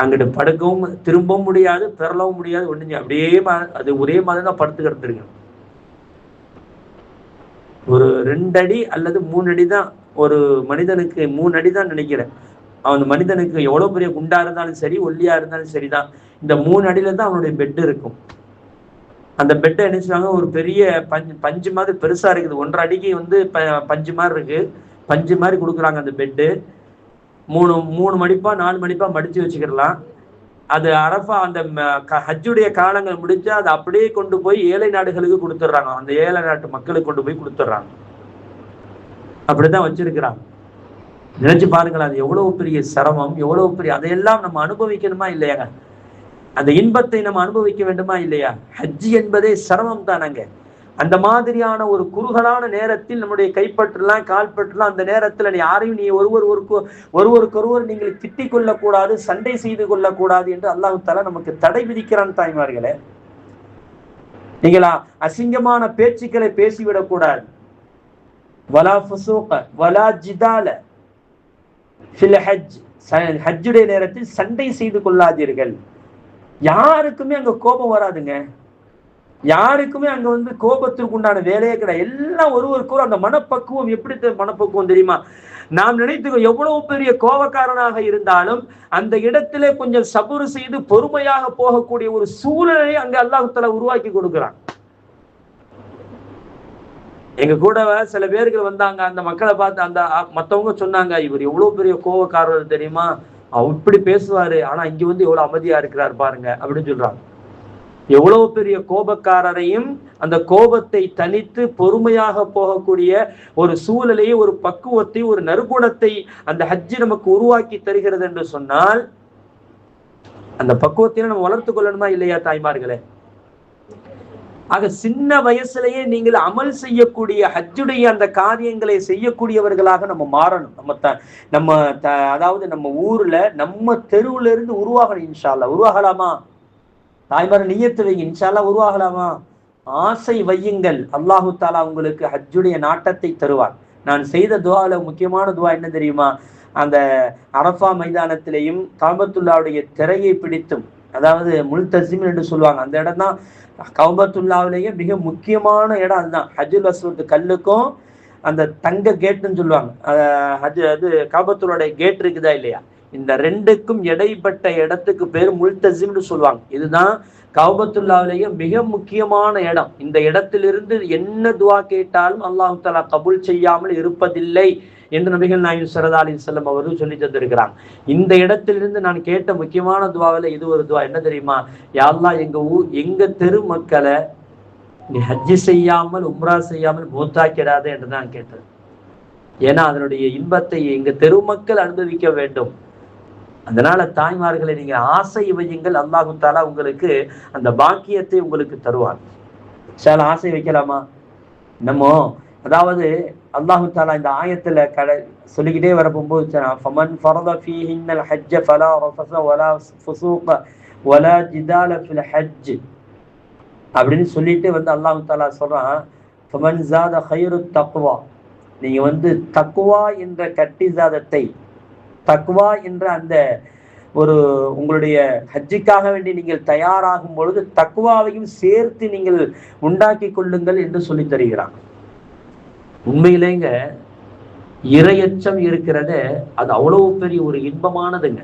அங்கிட்டு படுக்கவும் திரும்பவும் முடியாது, பெறலவும் முடியாது, ஒண்ணுங்க அப்படியே அது ஒரே மாதிரி தான் படுத்து கிடந்துருக்கு. ஒரு 2 அடி அல்லது 3 அடி தான் ஒரு மனிதனுக்கு, 3 அடி தான் நினைக்கிறேன். அந்த மனிதனுக்கு எவ்வளவு பெரிய குண்டா இருந்தாலும் சரி, ஒல்லியா இருந்தாலும் சரிதான், இந்த 3 அடியில தான் அவனுடைய பெட் இருக்கும். அந்த பெட்டை என்ன செய்வாங்க, ஒரு பெரிய பஞ்சு மாதிரி பெருசா இருக்குது, 1.5 அடிக்கு பஞ்சு மாதிரி இருக்கு, பஞ்சு மாதிரி கொடுக்குறாங்க. அந்த பெட்டு 3 மடிப்பா 4 மடிப்பா மடிச்சு வச்சுக்கிடலாம். அது அரஃபா அந்த ஹஜ்ஜுடைய காலங்கள் முடிச்சா அதை அப்படியே கொண்டு போய் ஏழை நாடுகளுக்கு கொடுத்துட்றாங்க. அந்த ஏழை நாட்டு மக்களுக்கு கொண்டு போய் கொடுத்துட்றாங்க. அப்படிதான் வச்சிருக்கிறாங்க. நினைச்சு பாருங்களேன், அது எவ்வளவு பெரிய சிரமம், எவ்வளவு பெரிய, அதையெல்லாம் நம்ம அனுபவிக்கணுமா இல்லையாங்க? அந்த இன்பத்தை நம்ம அனுபவிக்க வேண்டுமா இல்லையா? ஹஜ்ஜி என்பதே சிரமம் தானங்க. அந்த மாதிரியான ஒரு குறுகலான நேரத்தில் நம்முடைய கைப்பற்றலாம், கால்பற்றலாம். அந்த நேரத்தில் யாரையும் நீ ஒருவருக்கொருவர் நீங்கள் திட்டிக் கொள்ளக்கூடாது, சண்டை செய்து கொள்ளக்கூடாது என்று அல்லாஹ் தஆலா நமக்கு தடை விதிக்கிறான் தாய்மார்களே. நீங்களா அசிங்கமான பேச்சுக்களை பேசிவிடக்கூடாது. வலா ஃபுசூக வலா ஜிதால ஃபில் ஹஜ். ஹஜ்ஜுடைய நேரத்தில் சண்டை செய்து கொள்ளாதீர்கள். யாருக்குமே அங்க கோபம் வராதுங்க. யாருக்குமே அங்க கோபத்திற்கு உண்டான வேலையே கிடையாது. எல்லாம் ஒருவருக்கும் அந்த மனப்பக்குவம். எப்படி மனப்பக்குவம் தெரியுமா? நாம் நினைத்துக்கோ எவ்வளவு பெரிய கோபக்காரனாக இருந்தாலும் அந்த இடத்திலே கொஞ்சம் சபுறு செய்து பொறுமையாக போகக்கூடிய ஒரு சூழலை அங்க அல்லாஹ் தஆலா உருவாக்கி கொடுக்கிறான். எங்க கூட சில பேர்கள் வந்தாங்க, அந்த மக்களை பார்த்து அந்த மத்தவங்க சொன்னாங்க, இவர் எவ்வளவு பெரிய கோவக்காரர் தெரியுமா, அவர் இப்படி பேசுவாரு, ஆனா இங்க வந்து எவ்வளவு அமைதியா இருக்கிறார் பாருங்க அப்படின்னு சொல்றாங்க. எவ்வளவு பெரிய கோபக்காரரையும் அந்த கோபத்தை தனித்து பொறுமையாக போகக்கூடிய ஒரு சூழலையை, ஒரு பக்குவத்தை, ஒரு நற்குணத்தை அந்த ஹஜ்ஜி நமக்கு உருவாக்கி தருகிறது என்று சொன்னால், அந்த பக்குவத்தை நம்ம வளர்த்து கொள்ளணுமா இல்லையா தாய்மார்களே? ஆக சின்ன வயசுலயே நீங்கள் அமல் செய்யக்கூடிய ஹஜ்ஜுடைய அந்த காரியங்களை செய்யக்கூடியவர்களாக நம்ம மாறணும். நம்ம அதாவது நம்ம ஊர்ல நம்ம தெருவுல இருந்து உருவாகணும். இன்ஷா அல்லாஹ் உருவாகலாமா தாய்மார்? நியத்து வைங்க, இன்ஷா அல்லாஹ் உருவாகலாமா? ஆசை வையுங்கள், அல்லாஹு தாலா உங்களுக்கு ஹஜ்ஜுடைய நாட்டத்தை தருவார். நான் செய்த துவால முக்கியமான துவா என்ன தெரியுமா? அந்த அரஃபா மைதானத்திலேயும் காபத்துல்லாவுடைய திரையை பிடித்தும், அதாவது முல்தசிம் என்று சொல்லுவாங்க, அந்த இடம் தான் கௌபத்துல்லாவிலேயே மிக முக்கியமான இடம். அதுதான் ஹஜ்ஜுல் அஸ்வத் கல்லுக்கும் அந்த தங்க கேட்டுன்னு சொல்லுவாங்க, அது காபத்துல்லாவுடைய கேட் இருக்குதா இல்லையா, இந்த ரெண்டுக்கும் இடைப்பட்ட இடத்துக்கு பேர் முல்தசிம்னு சொல்லுவாங்க. இதுதான் கௌபத்துல்லாவிலேயே மிக முக்கியமான இடம். இந்த இடத்திலிருந்து என்ன துவா கேட்டாலும் அல்லாஹ் தஆலா கபூல் செய்யாமல் இருப்பதில்லை என்று நபிகள் நாயகம் ஸல்லல்லாஹு அலைஹி வஸல்லம் அவர்கள் சொல்லி தந்திருக்கிறாங்க. இந்த இடத்திலிருந்து நான் கேட்ட முக்கியமான துவாவில் இது ஒரு துவா. என்ன தெரியுமா? யா அல்லாஹ் எங்க தெரு மக்களை நீ ஹஜ்ஜி செய்யாமல் உம்ரா செய்யாமல் மூத்தாக்கிடாத என்று நான் கேட்டது. ஏன்னா அதனுடைய இன்பத்தை எங்க தெரு மக்கள் அனுபவிக்க வேண்டும். அதனால தாய்மார்களை நீங்க ஆசை வையுங்கள், அல்லாஹு தாலா உங்களுக்கு அந்த பாக்கியத்தை உங்களுக்கு தருவார். சில ஆசை வைக்கலாமா நம்ம? அதாவது அல்லாஹு தாலா இந்த ஆயத்துல சொல்லிக்கிட்டே வரப்போகும்போது, ஃபமன் ஃபரத ஃபீஹின்னல் ஹஜ்ஜ ஃபலா ரஃபஸ வலா ஃபுசூக வலா ஜிதால ஃபில் ஹஜ் அப்படின்னு சொல்லிட்டு வந்து அல்லாஹு தாலா சொல்றான், ஃபமன் ஜாத கைருத் தக்வா, நீங்க தக்வா என்ற கட்டிசாதத்தை, தக்வா என்ற அந்த ஒரு உங்களுடைய ஹஜ்ஜிக்காக வேண்டி நீங்கள் தயாராகும் பொழுது தக்வாவையும் சேர்த்து நீங்கள் உண்டாக்கி கொள்ளுங்கள் என்று சொல்லி தருகிறான். உண்மையிலேங்க இரையச்சம் இருக்கிறத அது அவ்வளவு பெரிய ஒரு இன்பமானதுங்க.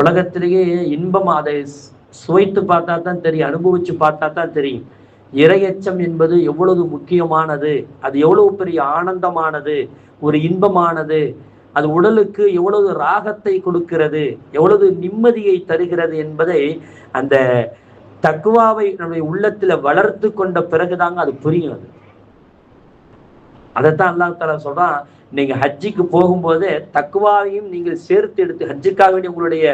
உலகத்திலேயே இன்பம் அதை சுவைத்து பார்த்தா தான் தெரியும், அனுபவிச்சு பார்த்தா தான் தெரியும். இரையச்சம் என்பது எவ்வளவு முக்கியமானது, அது எவ்வளவு பெரிய ஆனந்தமானது, ஒரு இன்பமானது, அது உடலுக்கு எவ்வளவு ராகத்தை கொடுக்கிறது, எவ்வளவு நிம்மதியை தருகிறது என்பதை அந்த தக்வாவை நம்முடைய உள்ளத்துல வளர்த்து கொண்ட பிறகுதாங்க அது புரியும். அது அதைத்தான் அல்லாஹ் தஆலா சொல்றான், நீங்க ஹஜ்ஜிக்கு போகும்போதே தக்வாவையும் நீங்கள் சேர்த்து எடுத்து, ஹஜ்ஜுக்காக வேண்டிய உங்களுடைய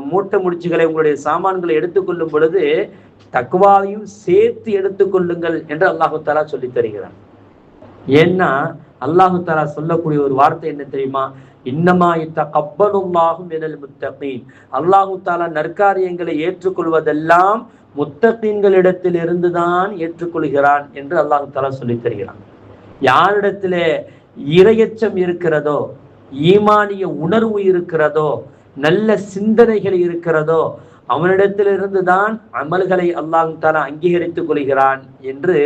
மூட்டை முடிச்சுகளை, உங்களுடைய சாமான்களை எடுத்துக்கொள்ளும் பொழுது தக்வாவையும் சேர்த்து எடுத்துக்கொள்ளுங்கள் என்று அல்லாஹ் தஆலா சொல்லி தருகிறான். ஏன்னா அல்லாஹு தஆலா சொல்லக்கூடிய ஒரு வார்த்தை என்ன தெரியுமா? இன்னமா யத்தகப்பலுல்லாஹு மினல் முத்தகீன், அல்லாஹு தஆலா நற்காரியங்களை ஏற்றுக்கொள்வதெல்லாம் முத்தகீன்களிடத்தில் இருந்துதான் ஏற்றுக்கொள்கிறான் என்று அல்லாஹு தஆலா சொல்லி தருகிறான். யாரிடத்துல இரையச்சம் இருக்கிறதோ, ஈமானிய உணர்வு இருக்கிறதோ, நல்ல சிந்தனைகள் இருக்கிறதோ, அவனிடத்திலிருந்து தான் அமல்களை அல்லாஹு தஆலா அங்கீகரித்துக் கொள்கிறான் என்று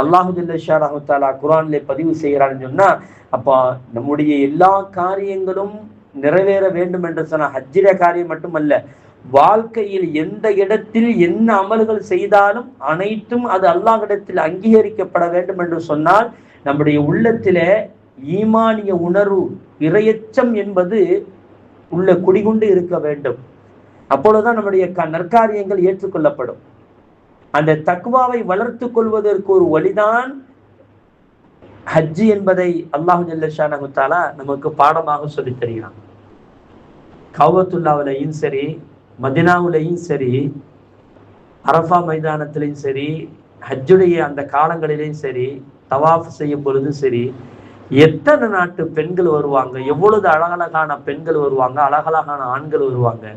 அல்லாஹு ஜல்லஷானஹு தஆலா குர்ஆனிலே பதிவு செய்கிறான்னு சொன்னா, அப்ப நம்முடைய எல்லா காரியங்களும் நிறைவேற வேண்டும் என்று சொன்னா, ஹஜ்ஜிர காரியம் மட்டுமல்ல, வாழ்க்கையில் எந்த இடத்தில் என்ன அமல்கள் செய்தாலும் அனைத்தும் அது அல்லாஹ்விடத்தில் அங்கீகரிக்கப்பட வேண்டும் என்று சொன்னால், நம்முடைய உள்ளத்திலே ஈமானிய உணர்வு, இரையச்சம் என்பது உள்ள குடிகொண்டு இருக்க வேண்டும். அப்பொழுதுதான் நம்முடைய நற்காரியங்கள் ஏற்றுக்கொள்ளப்படும். அந்த தக்வாவை வளர்த்து கொள்வதற்கு ஒரு வழிதான் ஹஜ்ஜி என்பதை அல்லாஹு ஜல்லஷானஹு தஆலா நமக்கு பாடமாக சொல்லி தருகிறான். கஅபத்துல்லாஹ்விலையும் சரி, மதீனாவிலையும் சரி, அரஃபா மைதானத்திலையும் சரி, ஹஜ்ஜுடைய அந்த காலங்களிலையும் சரி, தவாஃப் செய்யும் பொழுதும் சரி, எத்தனை நாட்டு பெண்கள் வருவாங்க, எவ்வளவு அழகழகான பெண்கள் வருவாங்க, அழகழகான ஆண்கள் வருவாங்க.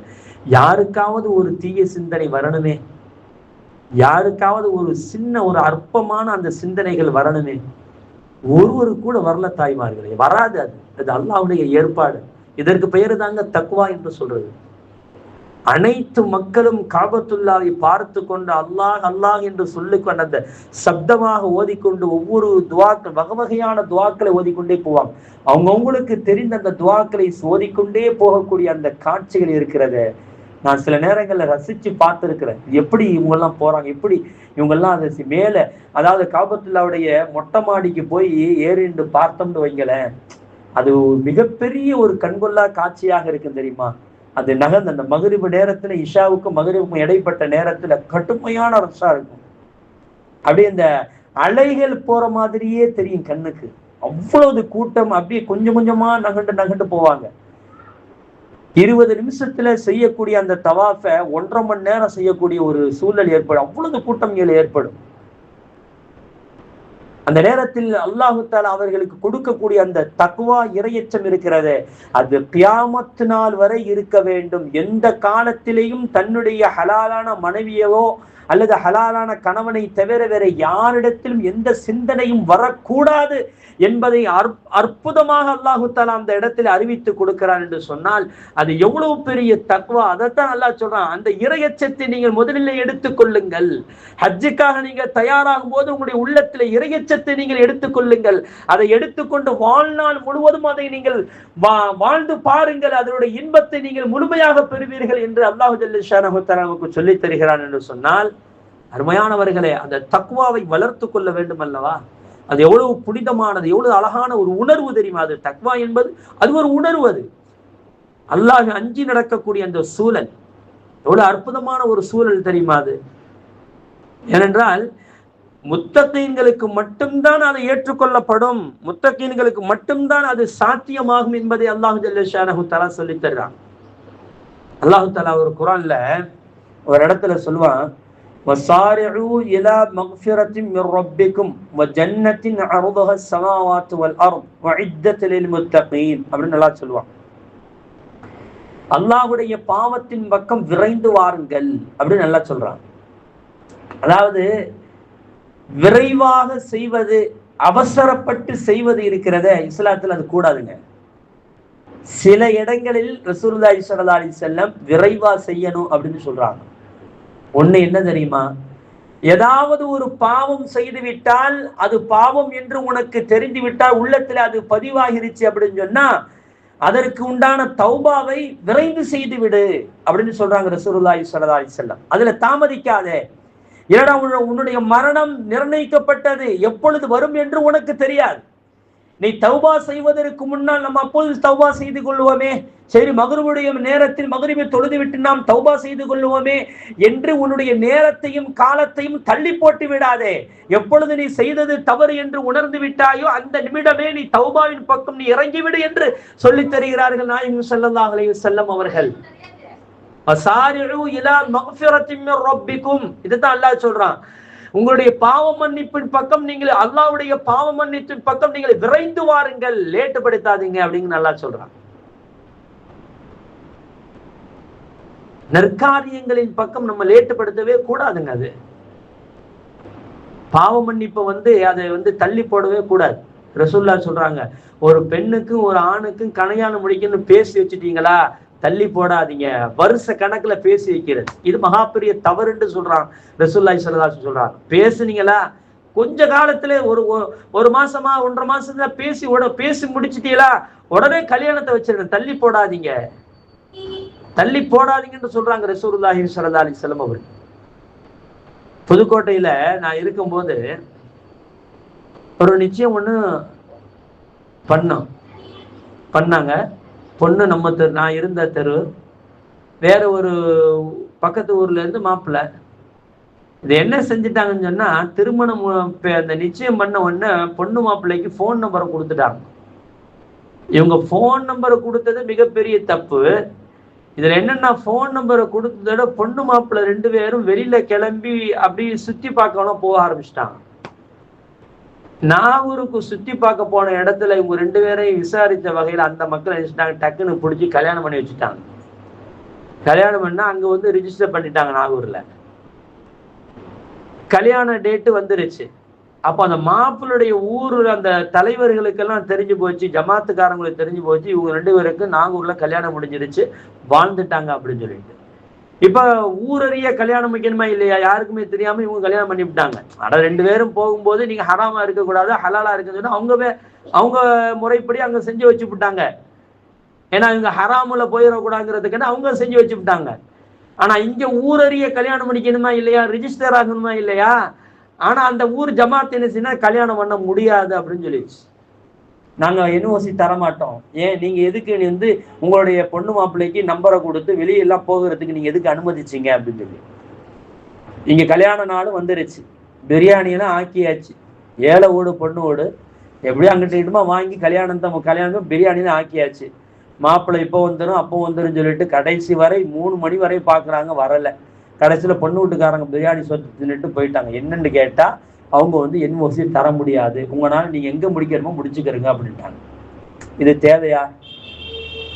யாருக்காவது ஒரு தீய சிந்தனை வரணுமே, யாருக்காவது ஒரு சின்ன ஒரு அற்பமான அந்த சிந்தனைகள் வரணுமே, ஒருவரு கூட வரல தாய்மார்களே, வராது. அது அல்லாஹ்வுடைய ஏற்பாடு. இதற்கு பெயர் தாங்க தக்வா என்று சொல்றது. அனைத்து மக்களும் காபத்துல்லாவை பார்த்து கொண்டு அல்லாஹ் அல்லாஹ் என்று சொல்லிக்கொண்டு அந்த சப்தமாக ஓதிக்கொண்டு ஒவ்வொரு துவாக்கள், வகையான துவாக்களை ஓதிக்கொண்டே போவாங்க. அவங்களுக்கு தெரிந்த அந்த துவாக்களை ஓதிக்கொண்டே போகக்கூடிய அந்த காட்சிகள் இருக்கிறது. நான் சில நேரங்கள்ல ரசிச்சு பார்த்துருக்கிறேன், எப்படி இவங்கெல்லாம் போறாங்க, எப்படி இவங்கெல்லாம் அதை மேல, அதாவது காபத்துல்லாவுடைய மொட்டை மாடிக்கு போய் ஏறிண்டு பார்த்தோம்னு வைங்களேன், அது மிகப்பெரிய ஒரு கண்கொள்ளா காட்சியாக இருக்கும் தெரியுமா. அது நகர்ந்து அந்த மகரிபு நேரத்துல, இஷாவுக்கும் மகரிபுக்கும் இடைப்பட்ட நேரத்துல கடுமையான ரஷா இருக்கும். அப்படியே இந்த அலைகள் போற மாதிரியே தெரியும் கண்ணுக்கு. அவ்வளவு கூட்டம் அப்படியே கொஞ்சம் கொஞ்சமா நகண்டு நகண்டு போவாங்க. 20 நிமிஷத்துல செய்யக்கூடிய அந்த தவாஃப 1.5 மணி நேரம் செய்யக்கூடிய ஒரு சூழல் ஏற்படும். அவ்வளவு கூட்டங்கள் ஏற்படும். அந்த நேரத்தில் அல்லாஹு தஆலா அவர்களுக்கு கொடுக்கக்கூடிய அந்த தக்வா, இறையச்சம் இருக்கிறது, அது கியாமத் நாள் வரை இருக்க வேண்டும். எந்த காலத்திலேயும் தன்னுடைய ஹலாலான மனைவியவோ அல்லது ஹலாலான கணவனை தவிர வேற யாரிடத்திலும் எந்த சிந்தனையும் வரக்கூடாது என்பதை அற்புதமாக அல்லாஹு தஆலா அந்த இடத்தில் அறிவித்து கொடுக்கிறான் என்று சொன்னால் அது எவ்வளவு பெரிய தக்வா. அதைத்தான் அல்லாஹ் சொல்றான், அந்த இறையச்சத்தை நீங்கள் முதலில் எடுத்துக் கொள்ளுங்கள். ஹஜ்ஜுக்காக நீங்கள் தயாராகும் போது உங்களுடைய உள்ளத்தில் இறையச்சத்தை நீங்கள் எடுத்துக்கொள்ளுங்கள். அதை எடுத்துக்கொண்டு வாழ்நாள் முழுவதும் அதை நீங்கள் வாழ்ந்து பாருங்கள். அதனுடைய இன்பத்தை நீங்கள் முழுமையாக பெறுவீர்கள் என்று அல்லாஹு ஜல்ல ஷானஹு தஆலா நமக்கு சொல்லித் தருகிறான் என்று சொன்னால், அருமையானவர்களே, அந்த தக்வாவை வளர்த்து கொள்ள வேண்டும் அல்லவா. அது எவ்வளவு புனிதமானது, எவ்வளவு அழகான ஒரு உணர்வு தெரியுமா. அது தக்வா என்பது அது ஒரு உணர்வு. அது அல்லாஹ் அஞ்சி நடக்கக்கூடிய அந்த சூழல் எவ்வளவு அற்புதமான ஒரு சூழல் தெரியுமா அது. ஏனென்றால் முத்தகீன்களுக்கு மட்டும்தான் அது ஏற்றுக்கொள்ளப்படும், முத்தகீன்களுக்கு மட்டும்தான் அது சாத்தியமாகும் என்பதை அல்லாஹ் ஜல்ல ஷானஹு தஆலா சொல்லித் தர்றான். அல்லாஹ் தஆலா ஒரு குர்ஆன்ல ஒரு இடத்துல சொல்லுவான், وَسَارِعُوا إِلَى مَغْفِرَةٍ مِّن رَّبِّكُمْ وَجَنَّةٍ عَرْضُهَا السَّمَاوَاتُ وَالْأَرْضُ وَعِدَّةٌ لِلْمُتَّقِينَ அப்படின்னு நல்லா சொல்லுவான். அல்லாஹ்வுடைய பாவத்தின் பக்கம் விரைந்து வாருங்கள் அப்படின்னு நல்லா சொல்றான். அதாவது விரைவாக செய்வது, அவசரப்பட்டு செய்வது இருக்கிறத இஸ்லாத்துல அது கூடாதுங்க. சில இடங்களில் ரசூலுல்லாஹி ஸல்லல்லாஹு அலைஹி வஸல்லம் விரைவா செய்யணும் அப்படின்னு சொல்றாங்க. ஒண்ணு என்ன தெரியுமா, ஏதாவது ஒரு பாவம் செய்து விட்டால், அது பாவம் என்று உனக்கு தெரிந்து விட்டால், உள்ளத்துல அது பதிவாகிருச்சு அப்படின்னு சொன்னா அதற்கு உண்டான தௌபாவை விரைந்து செய்து விடு அப்படின்னு சொல்றாங்க ரசூலுல்லாஹி ஸல்லல்லாஹு அலைஹி வஸல்லம். அதுல தாமதிக்காதே. ஏன்னா உன்னுடைய மரணம் நிர்ணயிக்கப்பட்டது, எப்பொழுது வரும் என்று உனக்கு தெரியாது. நீ தௌபா செய்வதற்கு முன்னால் நம்ம அப்பொழுது தௌபா செய்து கொள்வோமே, சரி மக்ரிபுடைய நேரத்தில் மக்ரிபை தொழுது விட்டு நாம் தௌபா செய்து கொள்வோமே என்று உன்னுடைய நேரத்தையும் காலத்தையும் தள்ளி போட்டு விடாதே. எப்பொழுது நீ செய்தது தவறு என்று உணர்ந்து விட்டாயோ அந்த நிமிடமே நீ தௌபாவின் பக்கம் நீ இறங்கிவிடு என்று சொல்லித் தருகிறார்கள் நாயகம் ஸல்லல்லாஹு அலைஹி வஸல்லம் அவர்கள். வஸாரிஉ இலா மக்ஃபிரத்தின் மின் ரப்பிக்கும், இதுதான் அல்லாஹ் சொல்றான். உங்களுடைய பாவ மன்னிப்பின் பக்கம் நீங்கள், அல்லாஹ்வுடைய பாவ மன்னிப்பின் பக்கம் நீங்கள் விரைந்து வாருங்கள், லேட்டுப்படுத்தாதீங்க அப்படின்னு நல்லா சொல்றான். நற்காரியங்களின் பக்கம் நம்ம லேட்டுப்படுத்தவே கூடாதுங்க. அது பாவ மன்னிப்பை அதை தள்ளி போடவே கூடாது. ரசூலுல்லாஹ் சொல்றாங்க, ஒரு பெண்ணுக்கும் ஒரு ஆணுக்கும் கல்யாணம் முடிக்கணும்னு பேசி வச்சுட்டீங்களா, தள்ளி போடாதீங்க. வருஷ கணக்குல பேசி வைக்கிறது இது மகா பெரிய தவறுன்னு சொல்றான் ரசூலுல்லாஹி ஸல்லல்லாஹு அலைஹி வஸல்லம் சொல்றாங்க. பேசுனீங்களா, கொஞ்ச காலத்துல ஒரு மாசமா 1.5 மாசத்துல பேசி முடிச்சிட்டீங்களா, உடனே கல்யாணத்தை வச்சிருங்க, தள்ளி போடாதீங்க, தள்ளி போடாதீங்கன்னு சொல்றாங்க ரசூலுல்லாஹி ஸல்லல்லாஹு அலைஹி வஸல்லம் அவர்கள். புதுக்கோட்டையில நான் இருக்கும்போது ஒரு நிச்சயம் ஒண்ணு பண்ணாங்க. பொண்ணு நம்ம தெரு, நான் இருந்த தெரு, வேற ஒரு பக்கத்து ஊர்ல இருந்து மாப்பிள்ளை. இது என்ன செஞ்சுட்டாங்கன்னு சொன்னா, திருமணம் அந்த நிச்சயம் பண்ண உடனே பொண்ணு மாப்பிள்ளைக்கு போன் நம்பரை கொடுத்துட்டாங்க. இவங்க போன் நம்பரை கொடுத்தது மிகப்பெரிய தப்பு. இதுல என்னன்னா, போன் நம்பரை கொடுத்ததோட பொண்ணு மாப்பிள்ளை 2 பேரும் வெளியில கிளம்பி அப்படி சுத்தி பார்க்கலாம் போக ஆரம்பிச்சிட்டாங்க. நாகூருக்கு சுத்தி பார்க்க போன இடத்துல இவங்க 2 பேரையும் விசாரித்த வகையில் அந்த மக்கள் நினைச்சிட்டாங்க, டக்குன்னு பிடிச்சி கல்யாணம் பண்ணி வச்சுட்டாங்க. கல்யாணம் பண்ணா அங்க ரிஜிஸ்டர் பண்ணிட்டாங்க நாகூர்ல. கல்யாண டேட்டு வந்துருச்சு. அப்போ அந்த மாப்பிள்ளுடைய ஊர்ல அந்த தலைவர்களுக்கெல்லாம் தெரிஞ்சு போச்சு, ஜமாத்துக்காரங்களுக்கு தெரிஞ்சு போச்சு, இவங்க 2 பேருக்கு நாகூர்ல கல்யாணம் முடிஞ்சிருச்சு, வாழ்ந்துட்டாங்க அப்படின்னு சொல்லிட்டு. இப்ப ஊரறிய கல்யாணம் வைக்கணுமா இல்லையா, யாருக்குமே தெரியாம இவங்க கல்யாணம் பண்ணி விட்டாங்க. ஆனா 2 பேரும் போகும்போது நீங்க ஹராமா இருக்கக்கூடாது, ஹலாலா இருக்குன்னு அவங்க முறைப்படி அங்க செஞ்சு வச்சு விட்டாங்க. ஏன்னா இவங்க ஹராமுல போயிடக்கூடாதுங்கிறதுக்குன்னு அவங்க செஞ்சு வச்சு விட்டாங்க. ஆனா இங்க ஊரறிய கல்யாணம் பண்ணிக்கணுமா இல்லையா, ரிஜிஸ்டர் ஆகணுமா இல்லையா? ஆனா அந்த ஊர் ஜமாத் என்ன செய்ய கல்யாணம் பண்ண முடியாது அப்படின்னு சொல்லிடுச்சு. நாங்க என்ஓசி தரமாட்டோம். ஏன் நீங்க எதுக்கு வந்து உங்களுடைய பொண்ணு மாப்பிள்ளைக்கு நம்பரை கொடுத்து வெளியெல்லாம் போகிறதுக்கு நீங்க எதுக்கு அனுமதிச்சீங்க அப்படின்னு சொல்லி. இங்க கல்யாண நாளும் வந்துருச்சு, பிரியாணியெல்லாம் ஆக்கியாச்சு, ஏழை ஓடு பொண்ணு ஓடு எப்படியும் அங்கிட்ட வாங்கி கல்யாணம் பிரியாணி தான் ஆக்கியாச்சு. மாப்பிள்ளை இப்போ வந்துடும் அப்போ வந்துடும் சொல்லிட்டு கடைசி வரை 3 மணி வரை பாக்குறாங்க, வரல. கடைசியில பொண்ணு வீட்டுக்காரங்க பிரியாணி சொத்து தின்னுட்டு போயிட்டாங்க. என்னன்னு கேட்டா அவங்க வந்து என்ஓசி தர முடியாது, உங்களால நீங்க எங்க முடிக்கணுமோ முடிச்சுக்கிறீங்க அப்படின்ட்டாங்க. இது தேவையா?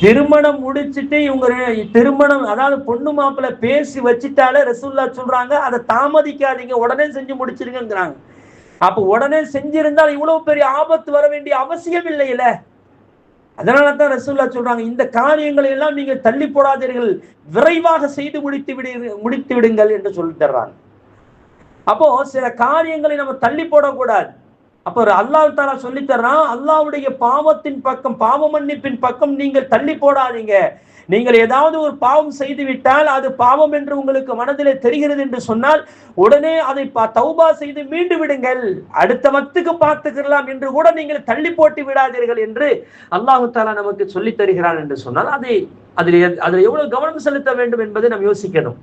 திருமணம் முடிச்சுட்டு இவங்க திருமணம் அதாவது பொண்ணு மாப்பிள்ளை பேசி வச்சுட்டாலே ரசூலுல்லாஹ் சொல்றாங்க அதை தாமதிக்காதீங்க, உடனே செஞ்சு முடிச்சிருங்கிறாங்க. அப்ப உடனே செஞ்சிருந்தால் இவ்வளவு பெரிய ஆபத்து வர வேண்டிய அவசியம் இல்லையில. அதனாலதான் ரசூலுல்லாஹ் சொல்றாங்க இந்த காரியங்களை எல்லாம் நீங்க தள்ளி போடாதீர்கள், விரைவாக செய்து முடித்து விடுங்கள் என்று சொல்லி தர்றாங்க. அப்போ சில காரியங்களை நம்ம தள்ளி போடக்கூடாது. அப்போ அல்லாஹ் தஆலா சொல்லி தர்றான், அல்லாஹ்வுடைய பாவத்தின் பக்கம், பாவ மன்னிப்பின் பக்கம் நீங்கள் தள்ளி போடாதீங்க. நீங்கள் ஏதாவது ஒரு பாவம் செய்து விட்டால் அது பாவம் என்று உங்களுக்கு மனதிலே தெரிகிறது என்று சொன்னால் உடனே அதை தௌபா செய்து மீண்டு விடுங்கள், அடுத்த வக்துக்கு பார்த்துக்கலாம் என்று கூட நீங்கள் தள்ளி போட்டு விடாதீர்கள் என்று அல்லாஹ் தஆலா நமக்கு சொல்லி தருகிறான் என்று சொன்னால் அதில் எவ்வளவு கவனம் செலுத்த வேண்டும் என்பதை நாம் யோசிக்கணும்.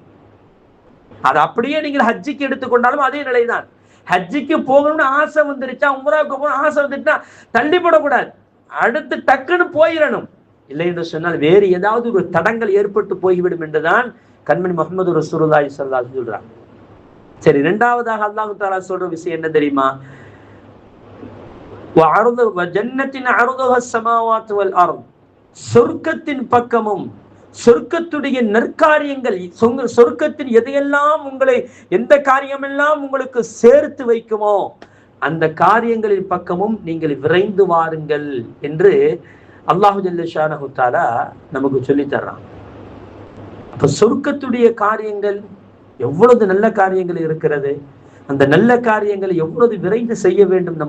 அது அப்படியே நீங்கள் ஹஜ்ஜிக்கு எடுத்துக்கொண்டாலும் அதே நிலைதான். ஹஜ்ஜிக்கு போகணும்னு ஆசை வந்துருச்சா, உம்ராவுக்கு போகணும் ஆசை வந்துட்டா தள்ளி போடக்கூடாது, அடுத்து டக்குன்னு போயிடணும். இல்லை என்று சொன்னால் வேறு ஏதாவது ஒரு தடங்கள் ஏற்பட்டு போய்விடும் என்றுதான் கண்மணி முஹம்மது ரசூலுல்லாஹி ஸல்லல்லாஹு அலைஹி வஸல்லம் சொல்றாங்க. சரி, இரண்டாவதாக அல்லாஹ் தஆலா சொல்ற விஷயம் என்ன தெரியுமா? ஜன்னத்தின் அர்துஹா ஸமாவாத்து வல் அர்த், சொர்க்கத்தின் பக்கமும் சொர்க்கத்துடைய நற்காரியங்கள், சொர்க்கத்தின் எதையெல்லாம் உங்களை எந்த காரியமெல்லாம் உங்களுக்கு சேர்த்து வைக்குமோ அந்த காரியங்களின் பக்கமும் நீங்கள் விரைந்து வாருங்கள் என்று அல்லாஹு ஜல்ல ஷானஹு தஆலா நமக்கு சொல்லி தர்றான். அப்ப சொர்க்கத்துடைய காரியங்கள் எவ்வளவு நல்ல காரியங்கள் இருக்கிறது, அந்த நல்ல காரியங்களை எவ்வளவு விரைந்து செய்ய வேண்டும்.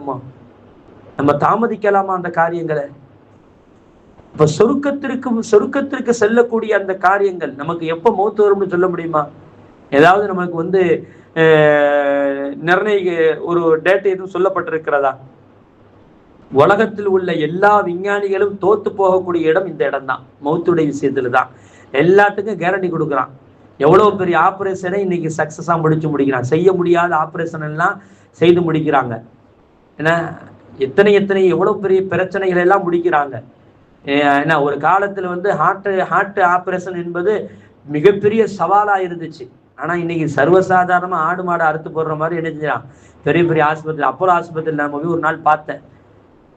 நம்ம தாமதிக்கலாமா அந்த காரியங்களை? இப்ப சொர்க்கத்திற்கு செல்லக்கூடிய அந்த காரியங்கள் நமக்கு எப்ப மௌத்து வரும்னு சொல்ல முடியுமா? ஏதாவது நமக்கு வந்து நிர்ணயிக்க ஒரு டேட் எதுவும் சொல்லப்பட்டிருக்கிறதா? உலகத்தில் உள்ள எல்லா விஞ்ஞானிகளும் தோத்து போகக்கூடிய இடம் இந்த இடம் தான், மௌத்துடைய விஷயத்துல தான். எல்லாத்துக்கும் கேரண்டி கொடுக்குறான். எவ்வளவு பெரிய ஆபரேஷனை இன்னைக்கு சக்சஸா முடிக்கிறான், செய்ய முடியாத ஆபரேஷன் எல்லாம் செய்து முடிக்கிறாங்க. ஏன்னா எத்தனை எவ்வளவு பெரிய பிரச்சனைகள் எல்லாம் முடிக்கிறாங்க. ஏன்னா ஒரு காலத்துல வந்து ஹார்ட் ஆபரேஷன் என்பது மிகப்பெரிய சவாலா இருந்துச்சு. ஆனா இன்னைக்கு சர்வசாதாரணமா ஆடு மாடு அறுத்து போடுற மாதிரி என்ன செஞ்சான், பெரிய பெரிய ஆஸ்பத்திரி, அப்போலோ ஆஸ்பத்திரியில் நம்ம போய் ஒரு நாள் பார்த்தேன்.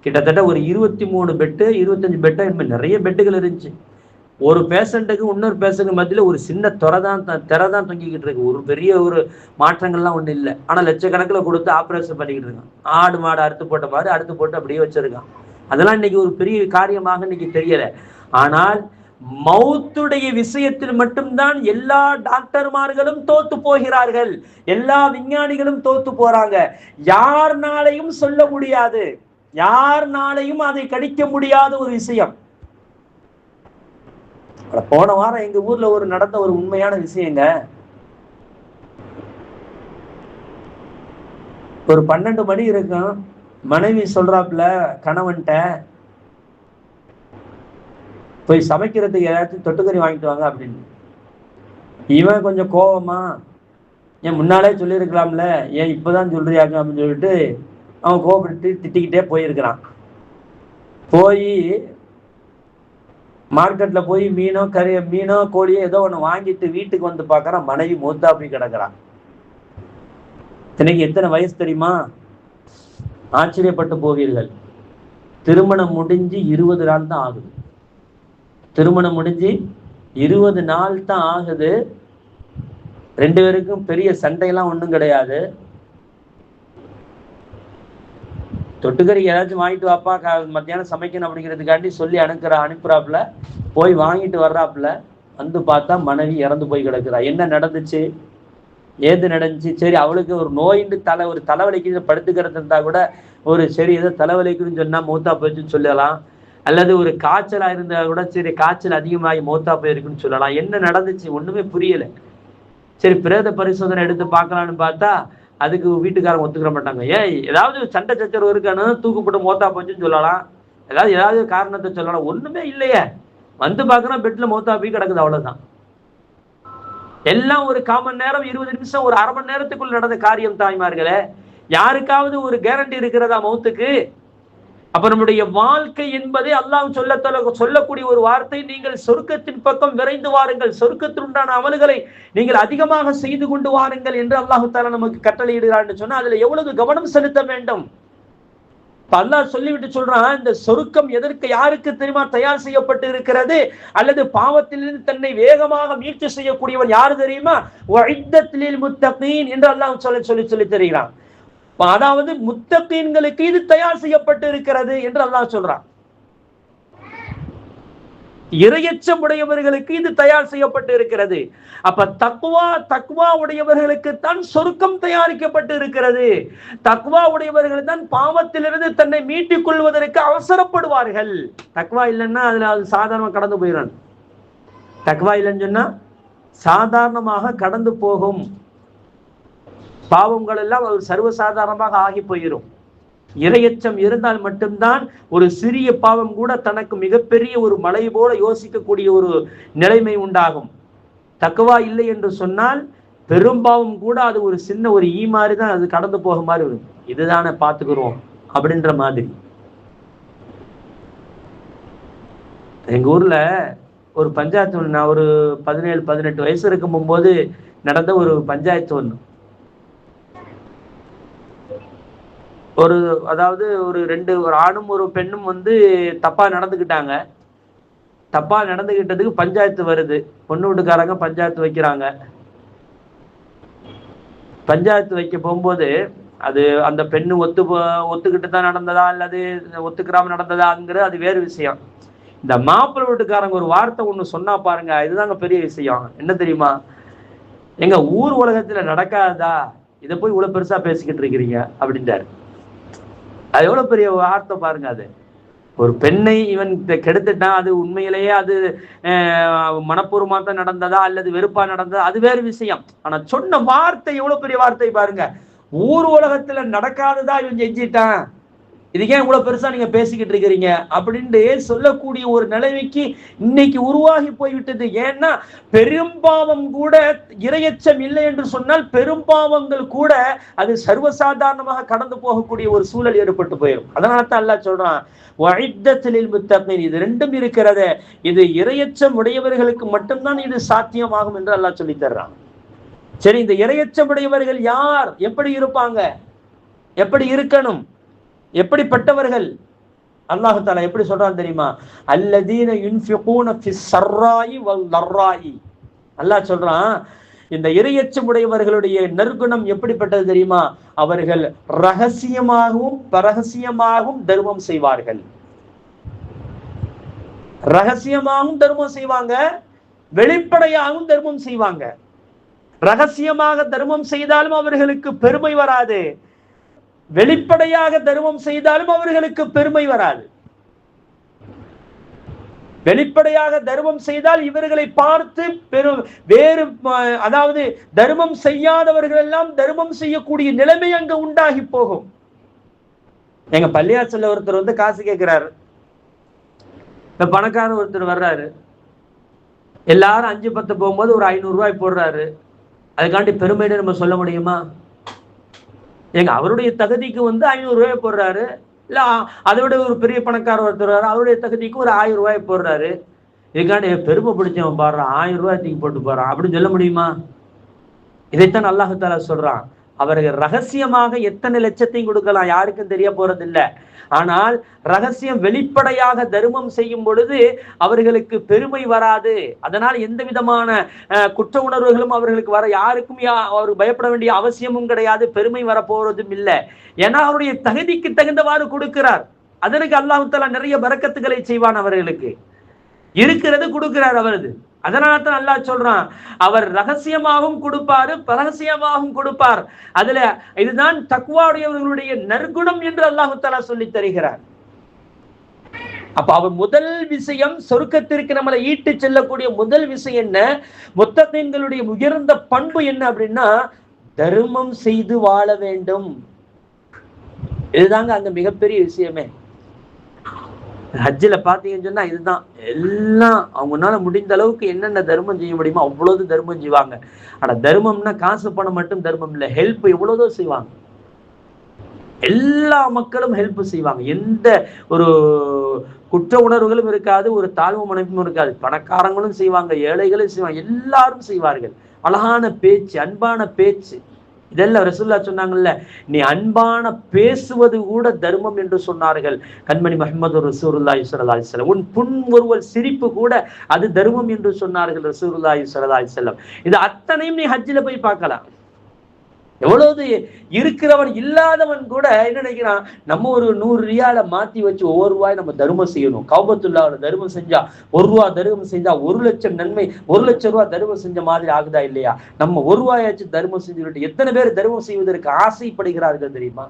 கிட்டத்தட்ட ஒரு 23 பெட்டு 25 பெட்டு என்பது நிறைய பெட்டுகள் இருந்துச்சு. ஒரு பேஷண்ட்டுக்கு இன்னொரு பேஷண்ட்டுக்கு மத்தியில ஒரு சின்ன திரை தான் தொங்கிக்கிட்டு இருக்கு. ஒரு பெரிய ஒரு மாற்றங்கள்லாம் ஒண்ணு இல்லை. ஆனா லட்சக்கணக்கில் கொடுத்து ஆபரேஷன் பண்ணிக்கிட்டு இருக்கான். ஆடு மாடு அறுத்து போட்ட மாதிரி அறுத்து போட்டு அப்படியே வச்சிருக்கான். அதெல்லாம் இன்னைக்கு ஒரு பெரிய காரியமாக இன்னைக்கு தெரியல. ஆனால் மௌத்துடைய விஷயத்தில் மட்டும்தான் எல்லா டாக்டர்மார்களும் தோத்து போகிறார்கள், எல்லா விஞ்ஞானிகளும் தோத்து போறாங்க. யார்னாலையும் சொல்ல முடியாது, யார்னாலையும் அதை கணிக்க முடியாத ஒரு விஷயம். போன வாரம் எங்க ஊர்ல நடந்த ஒரு உண்மையான விஷயங்க. ஒரு 12 மணி இருக்கும், மனைவி சொல்றாப்புல கணவன்கிட்ட, போய் சமைக்கிறதுக்கு ஏதாச்சும் தொட்டுக்கறி வாங்கிட்டு வாங்க அப்படின்னு. இவன் கொஞ்சம் கோவமா, ஏன் முன்னாலே சொல்லியிருக்கலாம்ல, ஏன் இப்பதான் சொல்றியாங்க அப்படின்னு சொல்லிட்டு அவன் கோபப்பட்டு திட்டிக்கிட்டே போயிருக்கிறான். போய் மார்க்கெட்ல போய் மீனோ கோழியோ ஏதோ ஒண்ணு வாங்கிட்டு வீட்டுக்கு வந்து பாக்குறான், மனைவி மூத்தா போய் கிடக்குறான். இன்னைக்கு எத்தனை வயசு தெரியுமா? ஆச்சரியப்பட்டு போவீர்கள். திருமணம் முடிஞ்சு 20 நாள் தான் ஆகுது. திருமணம் முடிஞ்சு 20 நாள் தான் ஆகுது. 2 பேருக்கும் பெரிய சண்டையெல்லாம் ஒண்ணும் கிடையாது. தொட்டுக்கறி ஏதாச்சும் வாங்கிட்டு வாப்பா, மத்தியானம் சமைக்கணும் அப்படிங்கிறதுக்காண்டி சொல்லி அனுப்புறாப்புல. போய் வாங்கிட்டு வர்றாப்புல. வந்து பார்த்தா மனைவி இறந்து போய் கிடக்குறா. என்ன நடந்துச்சு, ஏது நடந்துச்சு? சரி, அவளுக்கு ஒரு நோயின்னு ஒரு தலைவலிக்கு படுத்துக்கிறது இருந்தா கூட ஒரு சரி ஏதோ தலைவலிக்குன்னு சொன்னா மூத்தா போச்சுன்னு சொல்லலாம். அல்லது ஒரு காய்ச்சலா இருந்தா கூட சரி காய்ச்சல் அதிகமாகி மௌத்தா போயிருக்குன்னு சொல்லலாம். என்ன நடந்துச்சு ஒண்ணுமே புரியல. சரி பிரேத பரிசோதனை எடுத்து பார்க்கலான்னு பார்த்தா அதுக்கு வீட்டுக்காரங்க ஒத்துக்கிற மாட்டாங்க. ஏன் ஏதாவது சண்டை சச்சரவு இருக்கானு தூக்குப்பட்டு மௌத்தா போச்சுன்னு சொல்லலாம், ஏதாவது காரணத்தை சொல்லலாம். ஒண்ணுமே இல்லையே, வந்து பார்க்கறோம் பெட்ல மௌத்தா போய் கிடக்குது, அவ்வளவுதான். எல்லாம் ஒரு 1/4 மணி நேரம் 20 நிமிஷம் ஒரு அரை மணி நேரத்துக்குள் நடந்த காரியம் தாய்மார்களே. யாருக்காவது ஒரு கேரண்டி இருக்கிறதா மௌத்துக்கு? அப்ப நம்முடைய வாழ்க்கை என்பதை அல்லாஹ் சொல்லக்கூடிய ஒரு வார்த்தை, நீங்கள் சொர்க்கத்தின் பக்கம் விரைந்து வாருங்கள், சொர்க்கத்தில் உண்டான அமல்களை நீங்கள் அதிகமாக செய்து கொண்டு வாருங்கள் என்று அல்லாஹு தஆலா நமக்கு கட்டளையிடுகிறான்னு சொன்னா அதுல எவ்வளவு கவனம் செலுத்த வேண்டும். அல்லாஹ் சொல்லிவிட்டு சொல்றான், இந்த சொர்க்கம் எதற்கு யாருக்கு தெரியுமா தயார் செய்யப்பட்டு இருக்கிறது? அல்லது பாவத்திலிருந்து தன்னை வேகமாக மீட்சி செய்யக்கூடியவன் யாரு தெரியுமா? வஇத்தத் லில் முத்தகீன் என்று அல்லாஹ் சொல்லி தருகிறான். அதாவது முத்தகீன்களுக்கு இது தயார் செய்யப்பட்டு இருக்கிறது என்று அல்லாஹ் சொல்றான். இறையச்சம் உடையவர்களுக்கு இது தயார் செய்யப்பட்டு இருக்கிறது. அப்ப தக்வா உடையவர்களுக்கு தான் சொர்க்கம் தயாரிக்கப்பட்டு இருக்கிறது. தக்வா உடையவர்கள் தான் பாவத்திலிருந்து தன்னை மீட்டிக் கொள்வதற்கு அவசரப்படுவார்கள். தக்வா இல்லைன்னா அதுல அது சாதாரணமாக கடந்து போயிடும். தக்வா இல்லைன்னு சொன்னா சாதாரணமாக கடந்து போகும். பாவங்கள் எல்லாம் ஒரு சர்வசாதாரணமாக ஆகி போயிடும். இறையச்சம் இருந்தால் மட்டும்தான் ஒரு சிறிய பாவம் கூட தனக்கு மிகப்பெரிய ஒரு மலை போல யோசிக்கக்கூடிய ஒரு நிலைமை உண்டாகும். தக்வா இல்லை என்று சொன்னால் பெரும்பாவம் கூட அது ஒரு சின்ன ஒரு ஈ மாதிரி தான் அது கடந்து போக மாதிரி வரும். இதுதானே பார்த்துக்கிறோம் அப்படின்ற மாதிரி. எங்க ஊர்ல ஒரு பஞ்சாயத்து, நான் ஒரு 17-18 வயசு இருக்கும் போது நடந்த ஒரு பஞ்சாயத்து ஒண்ணு. அதாவது ஒரு ஆணும் ஒரு பெண்ணும் தப்பா நடந்துக்கிட்டாங்க. தப்பா நடந்துகிட்டதுக்கு பஞ்சாயத்து வருது. பொண்ணு வீட்டுக்காரங்க பஞ்சாயத்து வைக்கிறாங்க. பஞ்சாயத்து வைக்க போகும்போது அது அந்த பெண்ணு ஒத்துக்கிட்டு தான் நடந்ததா அல்லது ஒத்துக்கிறாம நடந்ததாங்கிற அது வேறு விஷயம். இந்த மாப்பிள்ளை வீட்டுக்காரங்க ஒரு வார்த்தை ஒண்ணு சொன்னா பாருங்க, இதுதாங்க பெரிய விஷயம். என்ன தெரியுமா? எங்க ஊர் உலகத்துல நடக்காதா, இதை போய் இவ்வளவு பெருசா பேசிக்கிட்டு இருக்கிறீங்க அப்படின்றாரு. அது எவ்வளவு பெரிய வார்த்தை பாருங்க. அது ஒரு பெண்ணை இவன் கெடுத்துட்டான், அது உண்மையிலேயே அது மனப்பூர்வமா தான் நடந்ததா அல்லது வெறுப்பா நடந்ததா அது வேறு விஷயம். ஆனா சொன்ன வார்த்தை எவ்வளவு பெரிய வார்த்தை பாருங்க. ஊர் உலகத்துல நடக்காததா இவன் செஞ்சிட்டான், இதுக்கே இவ்வளவு பெருசா நீங்க பேசிக்கிட்டு இருக்கிறீங்க அப்படின்னு சொல்லக்கூடிய ஒரு நிலைமைக்கு இன்னைக்கு உருவாகி போய்விட்டது. ஏன்னா பெரும்பாவம் கூட இறையச்சம் இல்லை என்று சொன்னால் பெரும்பாவங்கள் கூட அது சர்வசாதாரணமாக கடந்து போகக்கூடிய ஒரு சூழல் ஏற்பட்டு போயிடும். அதனால தான் அல்லாஹ் சொல்றான், வஇத்தத் லில் முத்தகீன். இது ரெண்டும் இருக்கிறது, இது இறையச்சம் உடையவர்களுக்கு மட்டும்தான் இது சாத்தியமாகும் என்று அல்லாஹ் சொல்லி தர்றான். சரி, இந்த இறையச்சம் உடையவர்கள் யார், எப்படி இருப்பாங்க, எப்படி இருக்கணும், எப்படிப்பட்டவர்கள்? அல்லாஹ் தஆலா எப்படி சொல்றான் தெரியுமா? அல்லதீன யுன்ஃபிகூன ஃபிஸ் ஸர்ராயி வல் தர்ராயி. அல்லாஹ் சொல்றான், இந்த இறையச்சம் உடையவர்களுடைய நற்குணம் எப்படிப்பட்டது தெரியுமா? அவர்கள் ரகசியமாகவும் பரகசியமாகவும் தர்மம் செய்வார்கள். ரகசியமாகவும் தர்மம் செய்வாங்க, வெளிப்படையாகவும் தர்மம் செய்வாங்க. ரகசியமாக தர்மம் செய்தாலும் அவர்களுக்கு பெருமை வராது, வெளிப்படையாக தர்மம் செய்தாலும் அவர்களுக்கு பெருமை வராது. வெளிப்படையாக தர்மம் செய்தால் இவர்களை பார்த்து வேறு அதாவது தர்மம் செய்யாதவர்கள் எல்லாம் தர்மம் செய்யக்கூடிய நிலைமை அங்க உண்டாகி போகும். எங்க பள்ளியாச்சல்ல ஒருத்தர் காசு கேட்கிறாரு. இப்ப பணக்காரர் ஒருத்தர் வர்றாரு, எல்லாரும் 5-10 போகும்போது ஒரு 500 ரூபாய் போடுறாரு. அதுக்காண்டி பெருமைன்னு நம்ம சொல்ல முடியுமா? அவருடைய தகுதிக்கு 500 ரூபாய் போடுறாரு. இல்ல அதை விட ஒரு பெரிய பணக்காரர் ஒருத்தர் அவருடைய தகுதிக்கு ஒரு 1000 ரூபாய் போடுறாரு. இதுக்காண்டி பெருமை பிடிச்சவன் பாடுறான், 1000 ரூபாய் தூக்கி போட்டு போறான் அப்படின்னு சொல்ல முடியுமா? இதைத்தான் அல்லாஹ் தஆலா சொல்றான். அவர்கள் ரகசியமாக எத்தனை லட்சத்தையும் கொடுக்கலாம், யாருக்கும் தெரிய போறது இல்லை. ஆனால் ரகசியம் வெளிப்படையாக தர்மம் செய்யும் பொழுது அவர்களுக்கு பெருமை வராது. அதனால் எந்த விதமான குற்ற உணர்வுகளும் அவர்களுக்கு யாருக்கும் அவர் பயப்பட வேண்டிய அவசியமும் கிடையாது, பெருமை வரப்போறதும் இல்லை. ஏன்னா அவருடைய தகுதிக்கு தகுந்தவாறு கொடுக்கிறார். அதற்கு அல்லாஹ் தஆலா நிறைய பரக்கத்துகளை செய்வான். அவர்களுக்கு இருக்கிறது கொடுக்கிறார் அவரது. அதனால தான் அல்லாஹ் சொல்றான், அவர் ரகசியமாகவும் கொடுப்பாரு, பரகசியமாகவும் கொடுப்பார். அதுல இதுதான் தக்வாவுடையவர்களுடைய நற்குணம் என்று அல்லாஹ் தஆலா சொல்லி தருகிறார். அப்ப அவர் முதல் விஷயம், சொர்க்கத்திற்கு நம்மளை ஈட்டு செல்லக்கூடிய முதல் விஷயம் என்ன, முத்தகீன்களுடைய உயர்ந்த பண்பு என்ன அப்படின்னா, தர்மம் செய்து வாழ வேண்டும். இதுதாங்க அங்க மிகப்பெரிய விஷயமே. ஹஜ்ஜில பாத்தீங்கன்னு சொன்னா இதுதான் எல்லாம். அவங்களால முடிந்த அளவுக்கு என்னென்ன தர்மம் செய்ய முடியுமோ அவ்வளவு தர்மம் செய்வாங்க. ஆனா தர்மம்னா காசு பணம் மட்டும் தர்மம் இல்லை, ஹெல்ப் எவ்வளவுதோ செய்வாங்க. எல்லா மக்களும் ஹெல்ப் செய்வாங்க. எந்த ஒரு குற்ற உணர்வுகளும் இருக்காது, ஒரு தாழ்வு மனைப்பும் இருக்காது. பணக்காரங்களும் செய்வாங்க, ஏழைகளும் செய்வாங்க, எல்லாரும் செய்வார்கள். அழகான பேச்சு, அன்பான பேச்சு, இதெல்லாம் ரசூலுல்லாஹ் சொன்னாங்கல்ல, நீ அன்பான பேசுவது கூட தர்மம் என்று சொன்னார்கள் கண்மணி முஹம்மது ரசூலுல்லாஹி ஸல்லல்லாஹு அலைஹி வஸல்லம். உன் புன்முறுவல் சிரிப்பு கூட அது தர்மம் என்று சொன்னார்கள் ரசூலுல்லாஹி ஸல்லல்லாஹு அலைஹி வஸல்லம். இது அத்தனையும் நீ ஹஜ்ஜில போய் பார்க்கலாம். எவ்வளவு இருக்கிறவன் இல்லாதவன் கூட என்ன நினைக்கிறான், நம்ம ஒரு 100 ரியாலை மாத்தி வச்சு ஒவ்வொரு ரூபாய் நம்ம தர்மம் செய்யணும். கௌபத்துல்லாஹ்ல தர்மம் செஞ்சா 1 ரூபா தர்மம் செஞ்சா 1 லட்சம் நன்மை, 1 லட்சம் ரூபாய் தர்மம் செஞ்ச மாதிரி ஆகுதா இல்லையா? நம்ம 1 ரூபாயாச்சும் தர்மம் செஞ்சுட்டு எத்தனை பேர் தர்மம் செய்வதற்கு ஆசைப்படுகிறார்கள் தெரியுமா?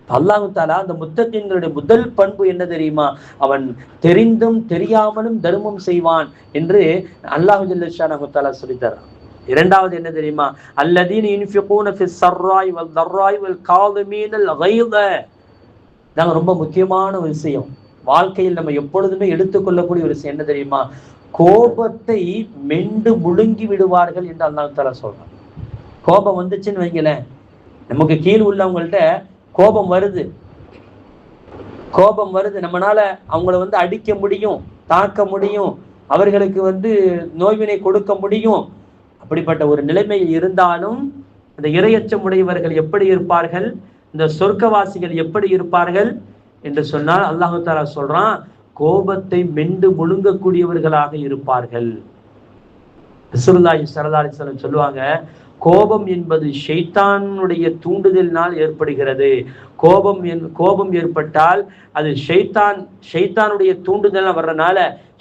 அல்லாஹ் தஆலா அந்த முத்தகீன்களுடைய முதல் பண்பு என்ன தெரியுமா? அவன் தெரிந்தும் தெரியாமலும் தர்மம் செய்வான் என்று அல்லாஹ் ஜல்ல ஷானஹு தஆலா சொல்லித்தரான். இரண்டாவது என்ன தெரியுமா? அல்லதீன யுன்ஃபிகூன ஃபிஸ் ஸர்ராய் வல் தர்ராய் வல் காலிமீனல் கைத. இது ரொம்ப முக்கியமான ஒரு விஷயம். வாழ்க்கையில் நம்ம எப்பொழுதுமே எடுத்துக்கொள்ளக்கூடிய ஒரு விஷயம் என்ன தெரியுமா? கோபத்தை மெண்டு முழுங்கி விடுவார்கள் என்று அல்லாஹ் தஆலா சொல்றான். கோபம் வந்துச்சுன்னு வைங்களேன், நமக்கு கீழ் உள்ளவங்கள்ட்ட கோபம் வருது, நம்மளால அவங்கள அடிக்க முடியும், தாக்க முடியும், அவர்களுக்கு நோய்வினை கொடுக்க முடியும். அப்படிப்பட்ட ஒரு நிலைமையில் இருந்தாலும் அந்த இரையச்சம் உடையவர்கள் எப்படி இருப்பார்கள், இந்த சொர்க்கவாசிகள் எப்படி இருப்பார்கள் என்று சொன்னால் அல்லாஹ் தஆலா சொல்றான், கோபத்தை மெண்டு முழுங்கக்கூடியவர்களாக இருப்பார்கள். ரசூலுல்லாஹி ஸல்லல்லாஹு அலைஹி வஸல்லம் சொல்லுவாங்க, கோபம் என்பது ஷைத்தானுடைய தூண்டுதலினால் ஏற்படுகிறது. கோபம் ஏற்பட்டால் அது ஷைத்தானுடைய தூண்டுதல் வர்றதுனால,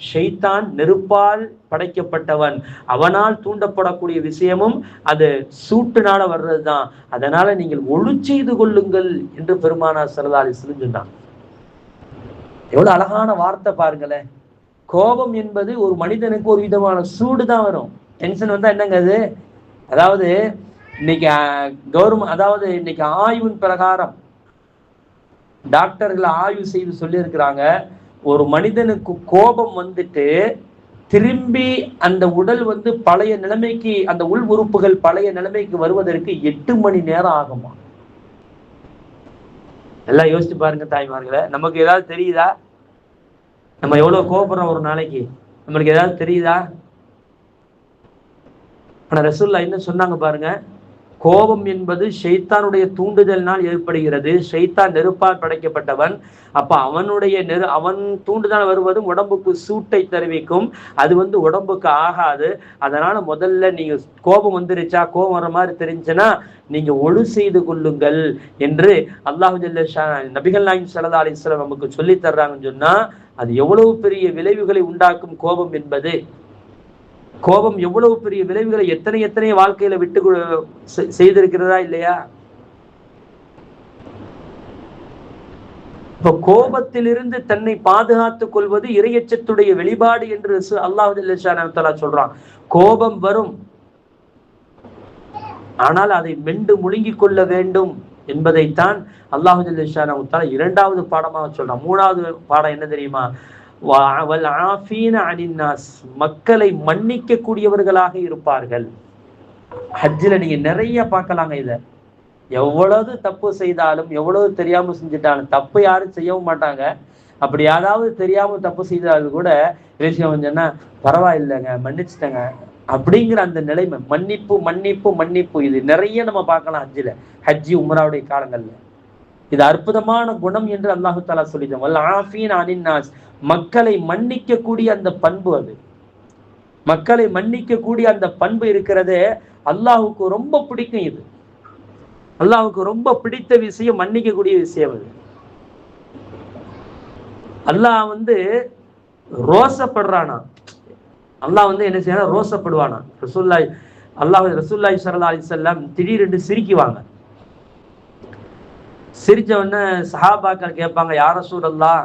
ஷைத்தான் நெருப்பால் படைக்கப்பட்டவன், அவனால் தூண்டப்படக்கூடிய விஷயமும் அது சூட்டுனால வர்றதுதான். அதனால நீங்கள் ஒழு செய்து கொள்ளுங்கள் என்று பெருமானார் ஸல்லல்லாஹு அலைஹி வஸல்லம் சொன்னாங்க. எவ்வளவு அழகான வார்த்தை பாருங்களேன். கோபம் என்பது ஒரு மனிதனுக்கு ஒரு விதமான சூடு தான் வரும். டென்ஷன் வந்தா என்னங்க அது? அதாவது இன்னைக்கு இன்னைக்கு ஆய்வின் பிரகாரம் டாக்டர்கள் ஆய்வு செய்து சொல்லி இருக்கிறாங்க, ஒரு மனிதனுக்கு கோபம் திரும்பி அந்த உடல் பழைய நிலைமைக்கு, அந்த உள் உறுப்புகள் பழைய நிலைமைக்கு வருவதற்கு 8 மணி நேரம் ஆகுமா? எல்லாம் யோசிச்சு பாருங்க தாய்மார்களே. நமக்கு ஏதாவது தெரியுதா? நம்ம எவ்வளவு கோபப்படுறோம் ஒரு நாளைக்கு? நம்மளுக்கு ஏதாவது தெரியுதா? ஆனா ரசூலுல்லாஹ் என்ன சொன்னாங்க பாருங்க, கோபம் என்பது ஷைத்தானுடைய தூண்டுதலினால் ஏற்படுகிறது. ஷைத்தான் நெருப்பால் படைக்கப்பட்டவன். அப்ப அவன் தூண்டுதல் வருவதும் உடம்புக்கு சூட்டை தெரிவிக்கும். அது உடம்புக்கு ஆகாது. அதனால முதல்ல நீங்க கோபம் வந்துருச்சா, கோபம் வர மாதிரி தெரிஞ்சுன்னா நீங்க ஒழு செய்து கொள்ளுங்கள் என்று அல்லாஹ் நபிகள் நாயகம் ஸல்லல்லாஹு அலைஹி வஸல்லம் நமக்கு சொல்லி தர்றாங்கன்னு சொன்னா, அது எவ்வளவு பெரிய விளைவுகளை உண்டாக்கும் கோபம் என்பது. கோபம் எவ்வளவு பெரிய விளைவுகளை எத்தனை வாழ்க்கையில விட்டு செய்திருக்கிறதா இல்லையா? இப்ப கோபத்திலிருந்து தன்னை பாதுகாத்துக் கொள்வது இறையச்சத்துடைய வெளிப்பாடு என்று அல்லாஹ் ஜல்ல ஷானஹு தஆலா சொல்றான். கோபம் வரும், ஆனால் அதை மெண்டு முழுங்கிக் கொள்ள வேண்டும் என்பதைத்தான் அல்லாஹ் ஜல்ல ஷானஹு தஆலா இரண்டாவது பாடமாக சொல்றான். மூணாவது பாடம் என்ன தெரியுமா? மக்களை மன்னிக்க கூடியவர்களாக இருப்பார்கள். ஹஜ்ஜில நீங்க நிறைய பார்க்கலாங்க. இத எவ்வளவு தப்பு செய்தாலும், எவ்வளவு தெரியாம செஞ்சுட்டாலும், தப்பு யாரும் செய்யவும் மாட்டாங்க. அப்படி யாராவது தெரியாம தப்பு செய்தாலும் கூட விஷயம் சொன்னா பரவாயில்லைங்க, மன்னிச்சுட்டேங்க அப்படிங்கிற அந்த நிலைமை, மன்னிப்பு மன்னிப்பு மன்னிப்பு, இது நிறைய நம்ம பார்க்கலாம் ஹஜ்ஜில, ஹஜ்ஜி உம்ராவுடைய காலங்கள்ல. இது அற்புதமான குணம் என்று அல்லாஹு தஆலா சொல்லிட்டான். மக்களை மன்னிக்க கூடிய அந்த பண்பு, அது மக்களை மன்னிக்க கூடிய அந்த பண்பு இருக்கிறதே அல்லாஹுக்கு ரொம்ப பிடிக்கும். இது அல்லாஹுக்கு ரொம்ப பிடித்த விஷயம், மன்னிக்க கூடிய விஷயம். அது அல்லாஹ் ரோசப்படுறானா, அல்லாஹ் என்ன செய்யணும், ரோசப்படுவானா. ரசூலுல்லாஹி ஸல்லல்லாஹு அலைஹி வஸல்லம் திடீரென்று சிரிக்குவாங்க. சிரிச்ச உடனே சஹாபாக்கள் கேட்பாங்க, யா ரசூலல்லாஹ்,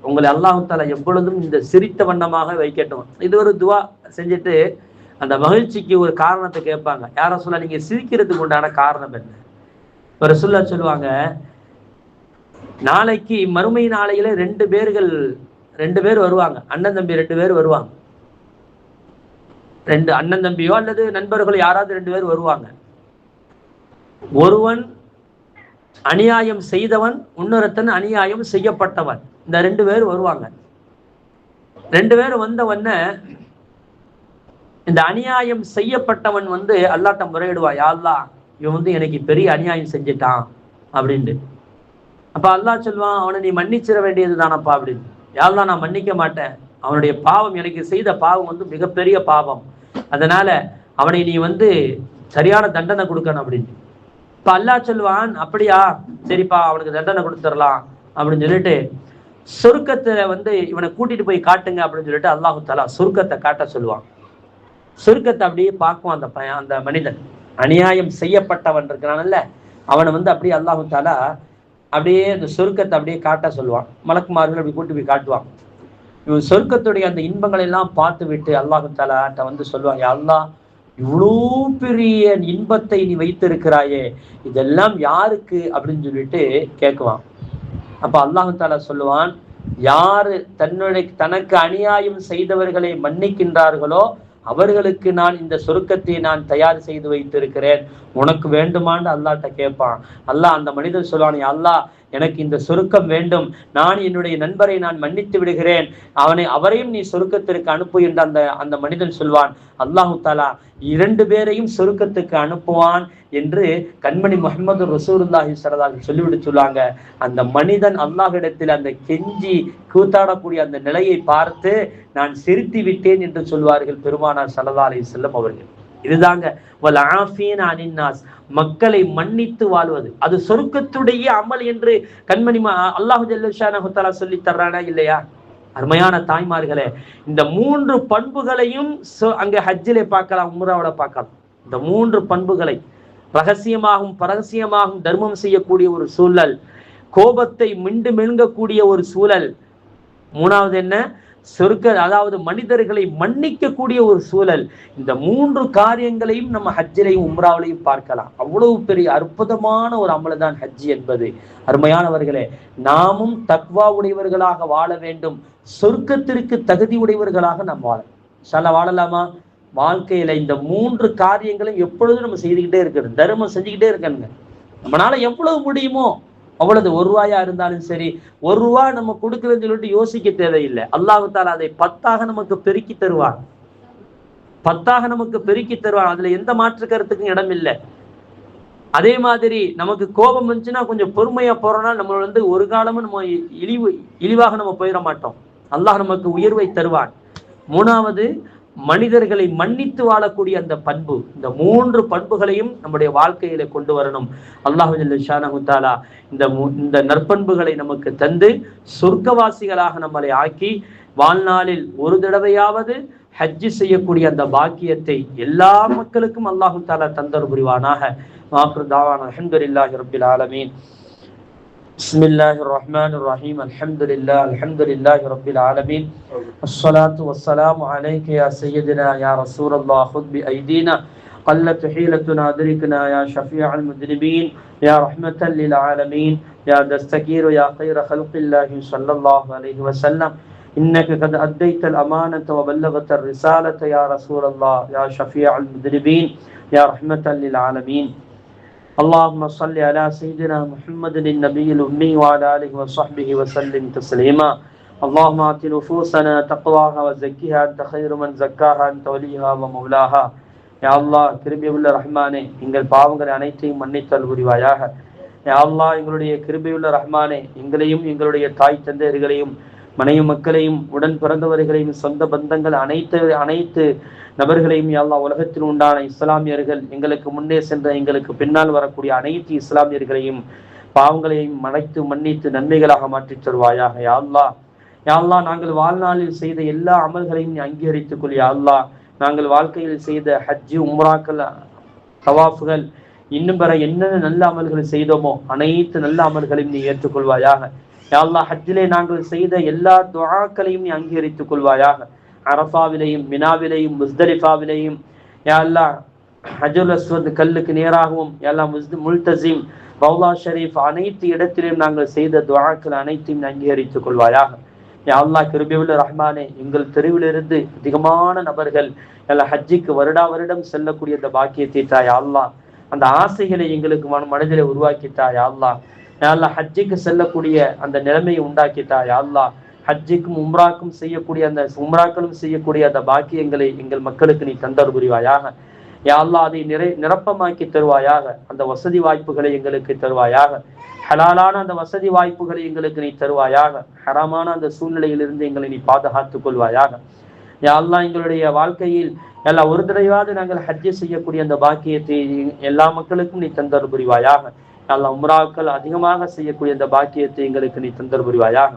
உங்களை அல்லாஹ் தஆலா எப்பொழுதும் இந்த சிரித்த வண்ணமாக வைக்கட்டும். இது ஒரு துவா செஞ்சுட்டு அந்த மகிழ்ச்சிக்கு ஒரு காரணத்தை கேட்பாங்க. யார சொல்ல நீங்க சிரிக்கிறதுக்கு உண்டான காரணம் என்ன? ஒரு சொல்ல சொல்லுவாங்க, நாளைக்கு மறுமை நாளையில ரெண்டு பேர் வருவாங்க, அண்ணன் தம்பி 2 பேர் வருவாங்க. 2 அண்ணன் தம்பியோ அல்லது நண்பர்களோ யாராவது 2 பேர் வருவாங்க. ஒருவன் அநியாயம் செய்தவன், இன்னொருத்தன் அநியாயம் செய்யப்பட்டவன். இந்த 2 பேர் வருவாங்க. 2 பேர் வந்த உடனே இந்த அநியாயம் செய்யப்பட்டவன் அல்லாஹ்ட்ட முறையிடுவான், யா அல்லாஹ் இவன் எனக்கு பெரிய அநியாயம் செஞ்சிட்டான் அப்படின்ட்டு. அப்ப அல்லாஹ் சொல்லுவான், அவனை நீ மன்னிச்சிட வேண்டியது தானப்பா அப்படின்னு. யா அல்லாஹ் நான் மன்னிக்க மாட்டேன், அவனுடைய பாவம், எனக்கு செய்த பாவம் மிகப்பெரிய பாவம், அதனால அவனை நீ சரியான தண்டனை கொடுக்கணும் அப்படின்னு. இப்ப அல்லாஹ் சொல்லுவான், அப்படியா சரிப்பா அவனுக்கு தண்டனை கொடுத்துடலாம் அப்படின்னு சொல்லிட்டு சொர்க்கத்தை இவனை கூட்டிட்டு போய் காட்டுங்க அப்படின்னு சொல்லிட்டு அல்லாஹு தஆலா சொர்க்கத்தை காட்ட சொல்லுவான். சொர்க்கத்தை அப்படியே பார்க்குவான் அந்த மனிதன், அநியாயம் செய்யப்பட்டவன் இருக்கிறான்ல, அவனை அப்படியே அல்லாஹு தஆலா அப்படியே அந்த சொர்க்கத்தை அப்படியே காட்ட சொல்லுவான். மலக்குமார்கள் அப்படி கூட்டி போய் காட்டுவான். இவன் சொர்க்கத்துடைய அந்த இன்பங்களை எல்லாம் பார்த்து விட்டு அல்லாஹு தஆலாட்ட சொல்லுவான், யா அல்லாஹ் இவ்வளோ பெரிய இன்பத்தை நீ வைத்திருக்கிறாயே, இதெல்லாம் யாருக்கு அப்படின்னு சொல்லிட்டு கேட்குவான். அப்ப அல்லாஹு தஆலா சொல்லுவான், யாரு தனக்கு அநியாயம் செய்தவர்களை மன்னிக்கின்றார்களோ அவர்களுக்கு நான் இந்த சொர்க்கத்தை நான் தயார் செய்து வைத்திருக்கிறேன், உனக்கு வேண்டுமான்னு அல்லாஹ்ட்ட கேட்பான். அல்லாஹ் அந்த மனிதர் சொல்லுவான், அல்லாஹ் எனக்கு இந்த சொர்க்கம் வேண்டும், நான் என்னுடைய நண்பரை நான் மன்னித்து விடுகிறேன், அவரையும் நீ சொர்க்கத்திற்கு அனுப்பு என்று அந்த மனிதன் சொல்வான். அல்லாஹு தஆலா 2 பேரையும் சொர்க்கத்துக்கு அனுப்புவான் என்று கண்மணி முஹம்மது ரசூலுல்லாஹி ஸல்லல்லாஹு அலைஹி சொல்லிவிட்டு சொல்லுவாங்க. அந்த மனிதன் அல்லாஹ்விடத்தில் அந்த கெஞ்சி கூத்தாடக்கூடிய அந்த நிலையை பார்த்து நான் சிரித்து விட்டேன் என்று சொல்வார்கள் பெருமானார் ஸல்லல்லாஹு அலைஹி வஸல்லம் அவர்கள். இதுதாங்க வல் ஆஃபீன அனின் நாஸ், மக்களை மன்னித்து வாழ்வது, அது சொர்க்கத்துடைய அமல் என்று கண்மணி அல்லாஹ் ஜல்ல ஷானஹு தஆலா சொல்லி தர்றானா இல்லையா? அருமையான தாய்மார்களே, இந்த 3 பண்புகளையும் அங்க ஹஜ்ஜிலே பார்க்கலாம், உம்ராவுல பார்க்கலாம். இந்த 3 பண்புகளை ரகசியமாகவும் பரகசியமாகவும் தர்மம் செய்யக்கூடிய ஒரு சூழல், கோபத்தை மிண்டு மெழுங்கக்கூடிய ஒரு சூழல், 3வது என்ன அதாவது மனிதர்களை மன்னிக்கக்கூடிய ஒரு சூழல். இந்த 3 காரியங்களையும் நம்ம ஹஜ்ஜிலையும் உம்ராவிலையும் பார்க்கலாம். அவ்வளவு பெரிய அற்புதமான ஒரு அமல் தான் ஹஜ் என்பது. அருமையானவர்களே, நாமும் தக்வா உடையவர்களாக வாழ வேண்டும், சொர்க்கத்திற்கு தகுதி உடையவர்களாக நாம் வாழலாமா? வாழ்க்கையில இந்த 3 காரியங்களும் எப்பொழுதும் நம்ம செய்துக்கிட்டே இருக்கணும், தர்மம் செஞ்சுக்கிட்டே இருக்கணுங்க. நம்மளால எவ்வளவு முடியுமோ அவ்வளவு, 1 ரூபாயா இருந்தாலும் சரி, 1 ரூபாய் நம்ம கொடுக்குறதுன்னு சொல்லிட்டு யோசிக்க தேவையில்லை. அல்லாஹ் தஆலா அதை 10ஆக நமக்கு பெருக்கி தருவான், 10ஆக நமக்கு பெருக்கி தருவான். அதுல எந்த மாற்று கருத்துக்கும் இடம் இல்லை. அதே மாதிரி நமக்கு கோபம் வந்துச்சுன்னா கொஞ்சம் பொறுமையா போறோம்னா நம்ம ஒரு காலமும் நம்ம இழிவாக நம்ம போயிட மாட்டோம். அல்லாஹ் நமக்கு உயர்வை தருவான். 3வது மனிதர்களை மன்னித்து வாழக்கூடிய அந்த பண்பு. இந்த 3 பண்புகளையும் நம்முடைய வாழ்க்கையில கொண்டு வரணும். அல்லாஹ் ஜல்ல ஷானஹு தஆலா இந்த நற்பண்புகளை நமக்கு தந்து சொர்க்கவாசிகளாக நம்மளை ஆக்கி வாழ்நாளில் ஒரு தடவையாவது ஹஜ் செய்யக்கூடிய அந்த பாக்கியத்தை எல்லா மக்களுக்கும் அல்லாஹ் தஆலா தந்தர் புரிவானாக. ஆகிரு தாவானா அல்ஹம்துலில்லாஹி ரப்பில் ஆலமீன். بسم الله الرحمن الرحيم. الحمد لله رب العالمين. الصلاة والسلام عليك يا سيدنا يا رسول الله، خذ بأيدينا قلت حيلتنا أدركنا يا شفيع المذنبين يا رحمة للعالمين يا دستكير يا خير خلق الله صلى الله عليه وسلم، إنك قد أديت الأمانة وبلغت الرسالة يا رسول الله يا شفيع المذنبين يا رحمة للعالمين. اللهم صل على سيدنا محمد النبي الأمي وعلى آله وصحبه وسلم تسليما. اللهم آت نفوسنا تقواها وزكها أنت خير من زكاها أنت وليها ومولاها. யா அல்லாஹ் கிருபையுள்ள ரஹ்மானே, எங்கள் பாவங்களை அனைத்தையும் மன்னித்தல் புரிவாயாக. யா அல்லாஹ் எங்களுடைய கிருபையுள்ள ரஹ்மானே, எங்களையும் எங்களுடைய தாய் தந்தையர்களையும் மனைவி மக்களையும் உடன் பிறந்தவர்களையும் சொந்த பந்தங்கள் அனைத்து நபர்களையும் யா அல்லாஹ் உலகத்தில் உண்டான இஸ்லாமியர்கள், எங்களுக்கு முன்னே சென்ற எங்களுக்கு பின்னால் வரக்கூடிய அனைத்து இஸ்லாமியர்களையும் பாவங்களையும் மன்னித்து மன்னித்து நன்மைகளாக மாற்றித் தருவாயாக. யா அல்லாஹ் நாங்கள் வாழ்நாளில் செய்த எல்லா அமல்களையும் நீ அங்கீகரித்துக் கொள். யா அல்லாஹ் நாங்கள் வாழ்க்கையில் செய்த ஹஜ்ஜு உம்ராக்கள் தவாஃபுகள் இன்னும் பிற என்னென்ன நல்ல அமல்களை செய்தோமோ அனைத்து நல்ல அமல்களையும் நீ ஏற்றுக்கொள்வாயாக. யா அல்லாஹ் ஹஜ்ஜிலே நாங்கள் செய்த எல்லா துஆக்களையும் நீ அங்கீகரித்துக் கொள்வாயாக. அரஃபாவிலையும் மினாவிலையும் முஸ்தலிஃபாவிலையும் யா அல்லாஹ் ஹஜ்ருல் அஸ்வத் கல்லுக்கு நேராகவும் யா அல்லாஹ் முல்தஸிம் ரௌலா ஷரீஃப் அனைத்து இடத்திலும் நாங்கள் செய்த துஆக்கள் அனைத்தையும் அங்கீகரித்துக் கொள்வாயாக. யா அல்லாஹ் கிருபையுள்ள ரஹ்மானே, எங்கள் தெருவிலிருந்து அதிகமான நபர்கள் எல்லாம் ஹஜ்ஜிக்கு வருடா வருடம் செல்லக்கூடிய அந்த பாக்கியத்தை தாயா அல்லாஹ், அந்த ஆசைகளை எங்களுக்கு மனதிலே உருவாக்கித்தாயா அல்லாஹ். யா அல்லாஹ் ஹஜ்ஜிக்கு செல்லக்கூடிய அந்த நிலைமையை உண்டாக்கித்தாயா அல்லாஹ். ஹஜ்ஜிக்கும் உம்ராக்கும் செய்யக்கூடிய அந்த உம்ராக்களும் செய்யக்கூடிய அந்த பாக்கியங்களை எங்கள் மக்களுக்கு நீ தந்தர் புரிவாயாக. யா அல்லாஹ் அதை நிரப்பமாக்கி தருவாயாக. அந்த வசதி வாய்ப்புகளை எங்களுக்கு தருவாயாக. ஹலாலான அந்த வசதி வாய்ப்புகளை எங்களுக்கு நீ தருவாயாக. ஹராமான அந்த சூழ்நிலையிலிருந்து எங்களை நீ பாதுகாத்துக் கொள்வாயாக. யா அல்லாஹ் எங்களுடைய வாழ்க்கையில் எல்லாம் ஒரு தடவையாவது நாங்கள் ஹஜ்ஜி செய்யக்கூடிய அந்த பாக்கியத்தை எல்லா மக்களுக்கும் நீ தந்தர் புரிவாயாக. யா அல்லாஹ் உம்ராக்கள் அதிகமாக செய்யக்கூடிய அந்த பாக்கியத்தை எங்களுக்கு நீ தந்தர் புரிவாயாக.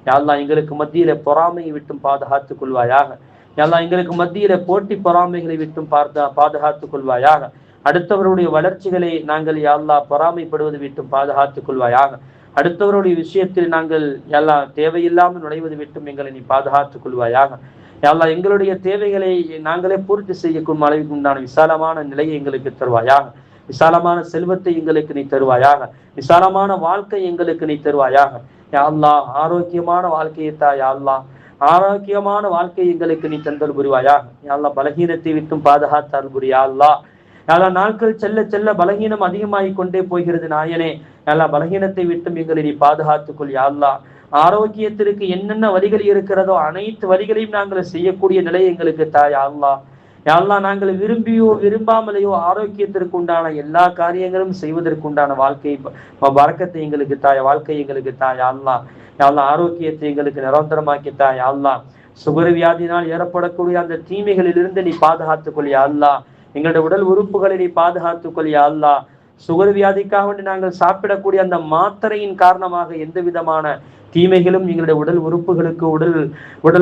யா அல்லாஹ் எங்களுக்கு மத்தியில பொறாமையை விட்டும் பாதுகாத்துக் கொள்வாயாக. யா அல்லாஹ் எங்களுக்கு மத்தியில போட்டி பொறாமைகளை விட்டும் பாதுகாத்துக் கொள்வாயாக. அடுத்தவருடைய வளர்ச்சிகளை நாங்கள் யா அல்லாஹ் பொறாமைப்படுவது விட்டும் பாதுகாத்துக் கொள்வாயாக. அடுத்தவருடைய விஷயத்தில் நாங்கள் எல்லாம் தேவையில்லாமல் நுழைவது விட்டும் எங்களை நீ பாதுகாத்துக் கொள்வாயாக. யா அல்லாஹ் எங்களுடைய தேவைகளை நாங்களே பூர்த்தி செய்யக்கும் அளவுக்கு உண்டான விசாலமான நிலையை எங்களுக்கு தருவாயாக. விசாலமான செல்வத்தை எங்களுக்கு நீ தருவாயாக. விசாலமான வாழ்க்கை எங்களுக்கு நீ தருவாயாக. யா அல்லாஹ் ஆரோக்கியமான வாழ்க்கையை தா யா அல்லாஹ். ஆரோக்கியமான வாழ்க்கை எங்களுக்கு நீ தந்தல் புரிவாயாக. யா அல்லாஹ் பலகீனத்தை விட்டும் பாதுகாத்தால் புரியா அல்லாஹ். யா அல்லாஹ் நாட்கள் செல்ல செல்ல பலகீனம் அதிகமாகிக் கொண்டே போகிறது நாயனே. யா அல்லாஹ் பலகீனத்தை விட்டும் எங்களை நீ பாதுகாத்துக்கொள் யா அல்லாஹ். ஆரோக்கியத்திற்கு என்னென்ன வழிகள் இருக்கிறதோ அனைத்து வழிகளையும் நாங்கள் செய்யக்கூடிய நிலை எங்களுக்கு தாயா அல்லாஹ். யா அல்லாஹ் நாங்கள் விரும்பியோ விரும்பாமலையோ ஆரோக்கியத்திற்கு உண்டான எல்லா காரியங்களும் செய்வதற்கு உண்டான வாழ்க்கை பரக்கத்தை எங்களுக்கு தாயா, வாழ்க்கை எங்களுக்கு தாயா அல்லாஹ். யா அல்லாஹ் ஆரோக்கியத்தை எங்களுக்கு நிரந்தரமாக்கி தாயா அல்லாஹ். சுகர் வியாதியினால் ஏற்படக்கூடிய அந்த தீமைகளிலிருந்து நீ பாதுகாத்துக் யா அல்லாஹ். எங்களுடைய உடல் உறுப்புகளை நீ பாதுகாத்துக் யா அல்லாஹ். சுகர் வியாதிக்காக வேண்டி நாங்கள் சாப்பிடக்கூடிய அந்த மாத்திரையின் காரணமாக எந்த விதமான தீமைகளும் எங்களுடைய உடல்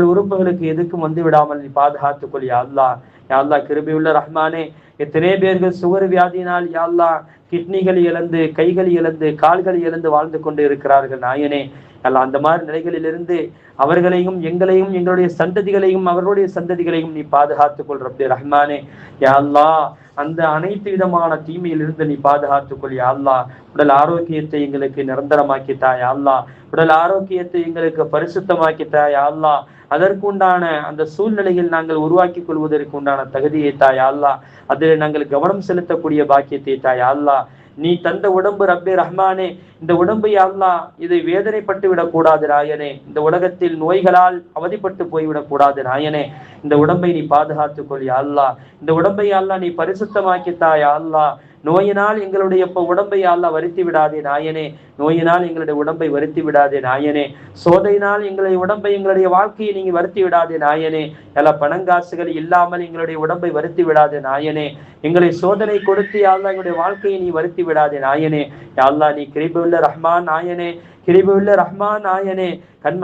உறுப்புகளுக்கு எதுக்கும் வந்து விடாமல் நீ பாதுகாத்துக் யா அல்லாஹ். யா அல்லாஹ் கிருபையுள்ள ரஹ்மானே, எத்தனை பேர்கள் சுகர் வியாதியினால் யா அல்லாஹ் கிட்னிகள் இழந்து, கைகள் இழந்து, கால்கள் இழந்து வாழ்ந்து கொண்டு இருக்கிறார்கள் நாயனே. அல்லாஹ் அந்த மாதிரி நிலைகளிலிருந்து அவர்களையும் எங்களையும் எங்களுடைய சந்ததிகளையும் அவர்களுடைய சந்ததிகளையும் நீ பாதுகாத்துக் கொள் ரப்பே ரஹ்மானே. யா அல்லாஹ் அந்த அனைத்து விதமான தீமையிலிருந்து நீ பாதுகாத்துக் யா அல்லாஹ். உடல் ஆரோக்கியத்தை எங்களுக்கு நிரந்தரமாக்கித்தா யா அல்லாஹ். உடல் ஆரோக்கியத்தை எங்களுக்கு பரிசுத்தமாக்கித்தா யா அல்லாஹ். அதற்குண்டான அந்த சூழ்நிலையில் நாங்கள் உருவாக்கி கொள்வதற்கு உண்டான தகுதியை தாயா அல்லாஹ். அதில் நாங்கள் கவனம் செலுத்தக்கூடிய பாக்கியத்தை தாயா அல்லாஹ். நீ தந்த உடம்பு ரப்பே ரஹ்மானே, இந்த உடம்பை அல்லாஹ் இதை வேதனைப்பட்டு விடக்கூடாது நாயனே. இந்த உலகத்தில் நோய்களால் அவதிப்பட்டு போய்விடக் கூடாது நாயனே. இந்த உடம்பை நீ பாதுகாத்துக் யா அல்லாஹ். இந்த உடம்பை அல்லாஹ் நீ பரிசுத்தமாக்கித்தா யா அல்லாஹ். நோயினால் எங்களுடைய உடம்பை அல்லாஹ் வருத்தி விடாதே நாயனே. நோயினால் எங்களுடைய உடம்பை வருத்தி விடாதே நாயனே. சோதையினால் எங்களுடைய வாழ்க்கையை நீங்க வருத்தி விடாதே நாயனே. எல்லா பணங்காசுகள் இல்லாமல் எங்களுடைய உடம்பை வருத்தி விடாதே நாயனே. எங்களை சோதனை கொடுத்து அல்லாஹ் எங்களுடைய வாழ்க்கையை நீ வருத்தி விடாதே நாயனே. அல்லாஹ் நீ கிருபையுள்ள ரஹ்மான் நாயனே, கிருபையுள்ள ரஹ்மான் நாயனே.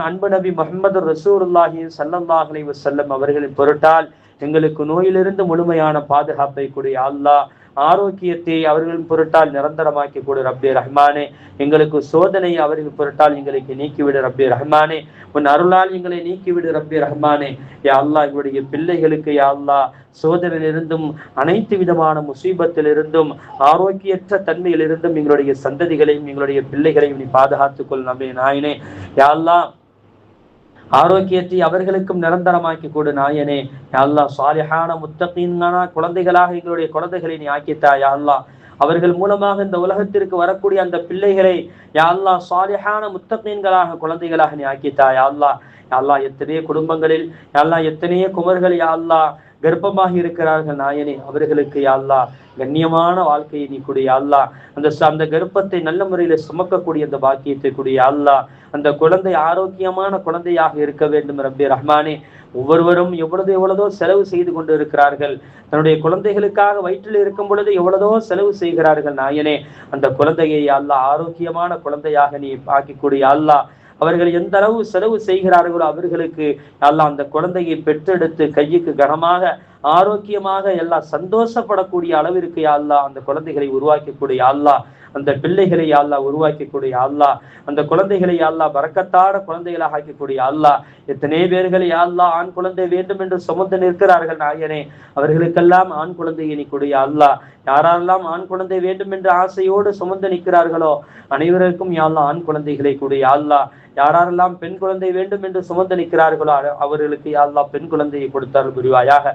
அன்பு நபி முஹம்மது ரசூலுல்லாஹி ஸல்லல்லாஹு அலைஹி வஸல்லம் அவர்களின் பொருட்டால் எங்களுக்கு நோயிலிருந்து முழுமையான பாதுகாப்பை கொடு அல்லாஹ். ஆரோக்கியத்தை அவர்களின் பொருட்டால் நிரந்தரமாக்கி கொடு ரப்பே ரஹ்மானே. எங்களுக்கு சோதனை அவர்கள் பொருட்டால் எங்களுக்கு நீக்கிவிடு ரப்பே ரஹ்மானே. உன் அருளால் எங்களை நீக்கிவிடு ரப்பே ரஹ்மானே. யா அல்லாஹ் எங்களுடைய பிள்ளைகளுக்கு யா அல்லாஹ் சோதனையிலிருந்தும் அனைத்து விதமான முசீபத்திலிருந்தும் ஆரோக்கியற்ற தன்மையிலிருந்தும் எங்களுடைய சந்ததிகளையும் எங்களுடைய பிள்ளைகளையும் நீ பாதுகாத்துக் கொள் நபி நாயனே. யா அல்லாஹ் ஆரோக்கியத்தை அவர்களுக்கும் நிரந்தரமாக்கி கொடு நாயனே. யா அல்லாஹ் சாலிஹான முத்தகீனான குழந்தைகளாக எங்களுடைய குழந்தைகளை நீ ஆக்கித்தா யா அல்லாஹ். அவர்கள் மூலமாக இந்த உலகத்திற்கு வரக்கூடிய அந்த பிள்ளைகளை யா அல்லாஹ் சாலிஹான முத்தகீன்களாக குழந்தைகளாக நீ ஆக்கித்தா யா அல்லாஹ். யா அல்லாஹ் எத்தனையோ குடும்பங்களில் யா அல்லாஹ் எத்தனையோ குமர்கள் யா அல்லாஹ் கர்ப்பமாக இருக்கிறார்கள் நாயனே. அவர்களுக்கு யா அல்லாஹ் கண்ணியமான வாழ்க்கையை நீ கொடு யா அல்லாஹ். அந்த கர்ப்பத்தை நல்ல முறையில சுமக்கக்கூடிய அந்த பாக்கியத்தை கொடு யா அல்லாஹ். அந்த குழந்தை ஆரோக்கியமான குழந்தையாக இருக்க வேண்டும் ரப்பே ரஹ்மானே. ஒவ்வொருவரும் எவ்வளதோ செலவு செய்து கொண்டு இருக்கிறார்கள். தன்னுடைய குழந்தைகளுக்காக வயிற்றில் இருக்கும் பொழுது எவ்வளதோ செலவு செய்கிறார்கள் நாயனே. அந்த குழந்தையை அல்லாஹ் ஆரோக்கியமான குழந்தையாக நீ ஆக்கி கொடு அல்லாஹ். அவர்கள் எந்த அளவு செலவு செய்கிறார்களோ அவர்களுக்கு அல்லாஹ் அந்த குழந்தையை பெற்றெடுத்து கையுக்கு கனமாக ஆரோக்கியமாக எல்லாம் சந்தோஷப்படக்கூடிய அளவிற்கு அல்லாஹ் அந்த குழந்தைகளை உருவாக்கி கொடு அல்லாஹ். அந்த பிள்ளைகளை யா அல்லாஹ் உருவாக்கி கொடு யா அல்லாஹ். அந்த குழந்தைகளை யா அல்லாஹ் பரக்கத்தான குழந்தைகளாக ஆக்கி கொடு யா அல்லாஹ். எத்தனை பேர்கள் யா அல்லாஹ் ஆண் குழந்தை வேண்டும் என்று சுமந்து நிற்கிறார்கள் நாயனே, அவர்களுக்கெல்லாம் ஆண் குழந்தையை நீ கொடு யா அல்லாஹ். யாரெல்லாம் ஆண் குழந்தை வேண்டும் என்று ஆசையோடு சுமந்து நிற்கிறார்களோ அனைவருக்கும் யா அல்லாஹ் ஆண் குழந்தைகளை கொடு யா அல்லாஹ். யாரெல்லாம் பெண் குழந்தை வேண்டும் என்று சுமந்து நிற்கிறார்களோ அவர்களுக்கு யா அல்லாஹ் பெண் குழந்தையை கொடுத்தார்கள் புரிவாயாக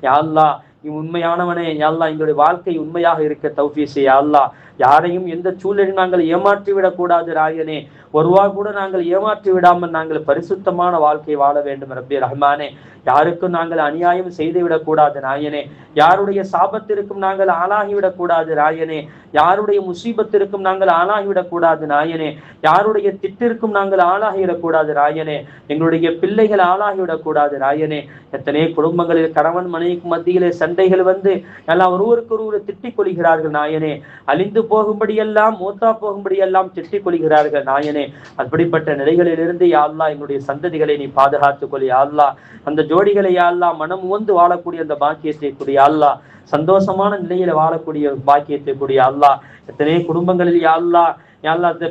யா அல்லாஹ். உண்மையானவனே யா அல்லாஹ், எங்களுடைய வாழ்க்கை உண்மையாக இருக்க தௌஃபீக் செய் யா அல்லாஹ். யாரையும் எந்த சூழலில் நாங்கள் ஏமாற்றி விடக்கூடாது ராயனே. ஒருவா கூட நாங்கள் ஏமாற்றி விடாமல் நாங்கள் பரிசுத்தமான வாழ்க்கை வாழ வேண்டும் ரப்பே ரஹ்மானே. யாருக்கும் நாங்கள் அநியாயம் செய்து விடக்கூடாது நாயனே. யாருடைய சாபத்திற்கும் நாங்கள் ஆளாகிவிடக் கூடாது ராயனே. யாருடைய முசீபத்திற்கும் நாங்கள் ஆளாகிவிடக் கூடாது நாயனே. யாருடைய திட்டிற்கும் நாங்கள் ஆளாகிவிடக் கூடாது ராயனே. எங்களுடைய பிள்ளைகள் ஆளாகிவிடக் கூடாது ராயனே. எத்தனை குடும்பங்களில் கணவன் மனைவிக்கு மத்தியிலே சண்டைகள் வந்து எல்லாம் ஒருவருக்கு ஒருவர் திட்டிக் கொள்கிறார்கள் நாயனே. அழிந்து போகும்படியெல்லாம் மூத்தா போகும்படியெல்லாம் திட்டிக் கொள்கிறார்கள் நாயனே. அப்படிப்பட்ட நிலைகளிலிருந்து யா அல்லாஹ் எங்களுடைய சந்ததிகளை நீ பாதுகாத்துக் கொள் யா அல்லாஹ். அந்த ஜோடிகளை யா அல்லாஹ் மனம் வந்து வாழக்கூடிய அந்த பாக்கியத்தை கூடிய அல்லாஹ், சந்தோஷமான நிலையில வாழக்கூடிய பாக்கியத்தை கூடிய அல்லாஹ். எத்தனை குடும்பங்களில் யா அல்லாஹ்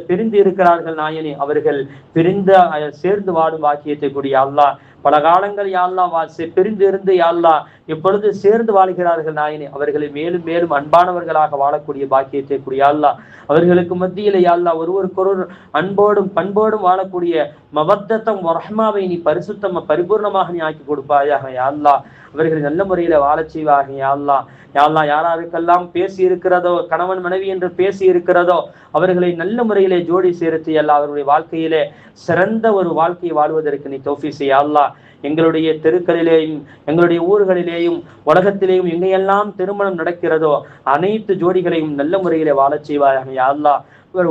பிரிந்து இருக்கிறார்கள் நாயனே, அவர்கள் பிரிந்து சேர்ந்து வாடும் பாக்கியத்தை கூடிய அல்லாஹ். பல காலங்கள் யா அல்லாஹ் பிரிந்து இருந்து யா அல்லாஹ் இப்பொழுது சேர்ந்து வாழ்கிறார்கள் நாயனே, அவர்களை மேலும் மேலும் அன்பானவர்களாக வாழக்கூடிய பாக்கியத்தை கூடிய அல்லாஹ். அவர்களுக்கு மத்தியில யா அல்லாஹ் ஒருவருக்கொரு அன்போடும் பண்போடும் வாழக்கூடிய மவத்தத்தம் ரஹ்மாவை நீ பரிபூர்ணமாக நீ ஆக்கி கொடுப்பாயாக யா அல்லாஹ். அவர்கள் நல்ல முறையில வாழச் செய்வாக யா அல்லாஹ். யா அல்லாஹ், யாராருக்கெல்லாம் பேசி இருக்கிறதோ, கணவன் மனைவி என்று பேசி இருக்கிறதோ, அவர்களை நல்ல முறையிலே ஜோடி சேர்த்து யா அல்லாஹ் அவருடைய வாழ்க்கையிலே சிறந்த ஒரு வாழ்க்கையை வாழ்வதற்கு நீ தௌஃபீக் செய் யா அல்லாஹ். எங்களுடைய தெருக்களிலேயும் எங்களுடைய ஊர்களிலேயும் உலகத்திலேயும் எங்கெல்லாம் திருமணம் நடக்கிறதோ அனைத்து ஜோடிகளையும் நல்ல முறையிலே வாழச் செய்வாயாக யா அல்லாஹ்.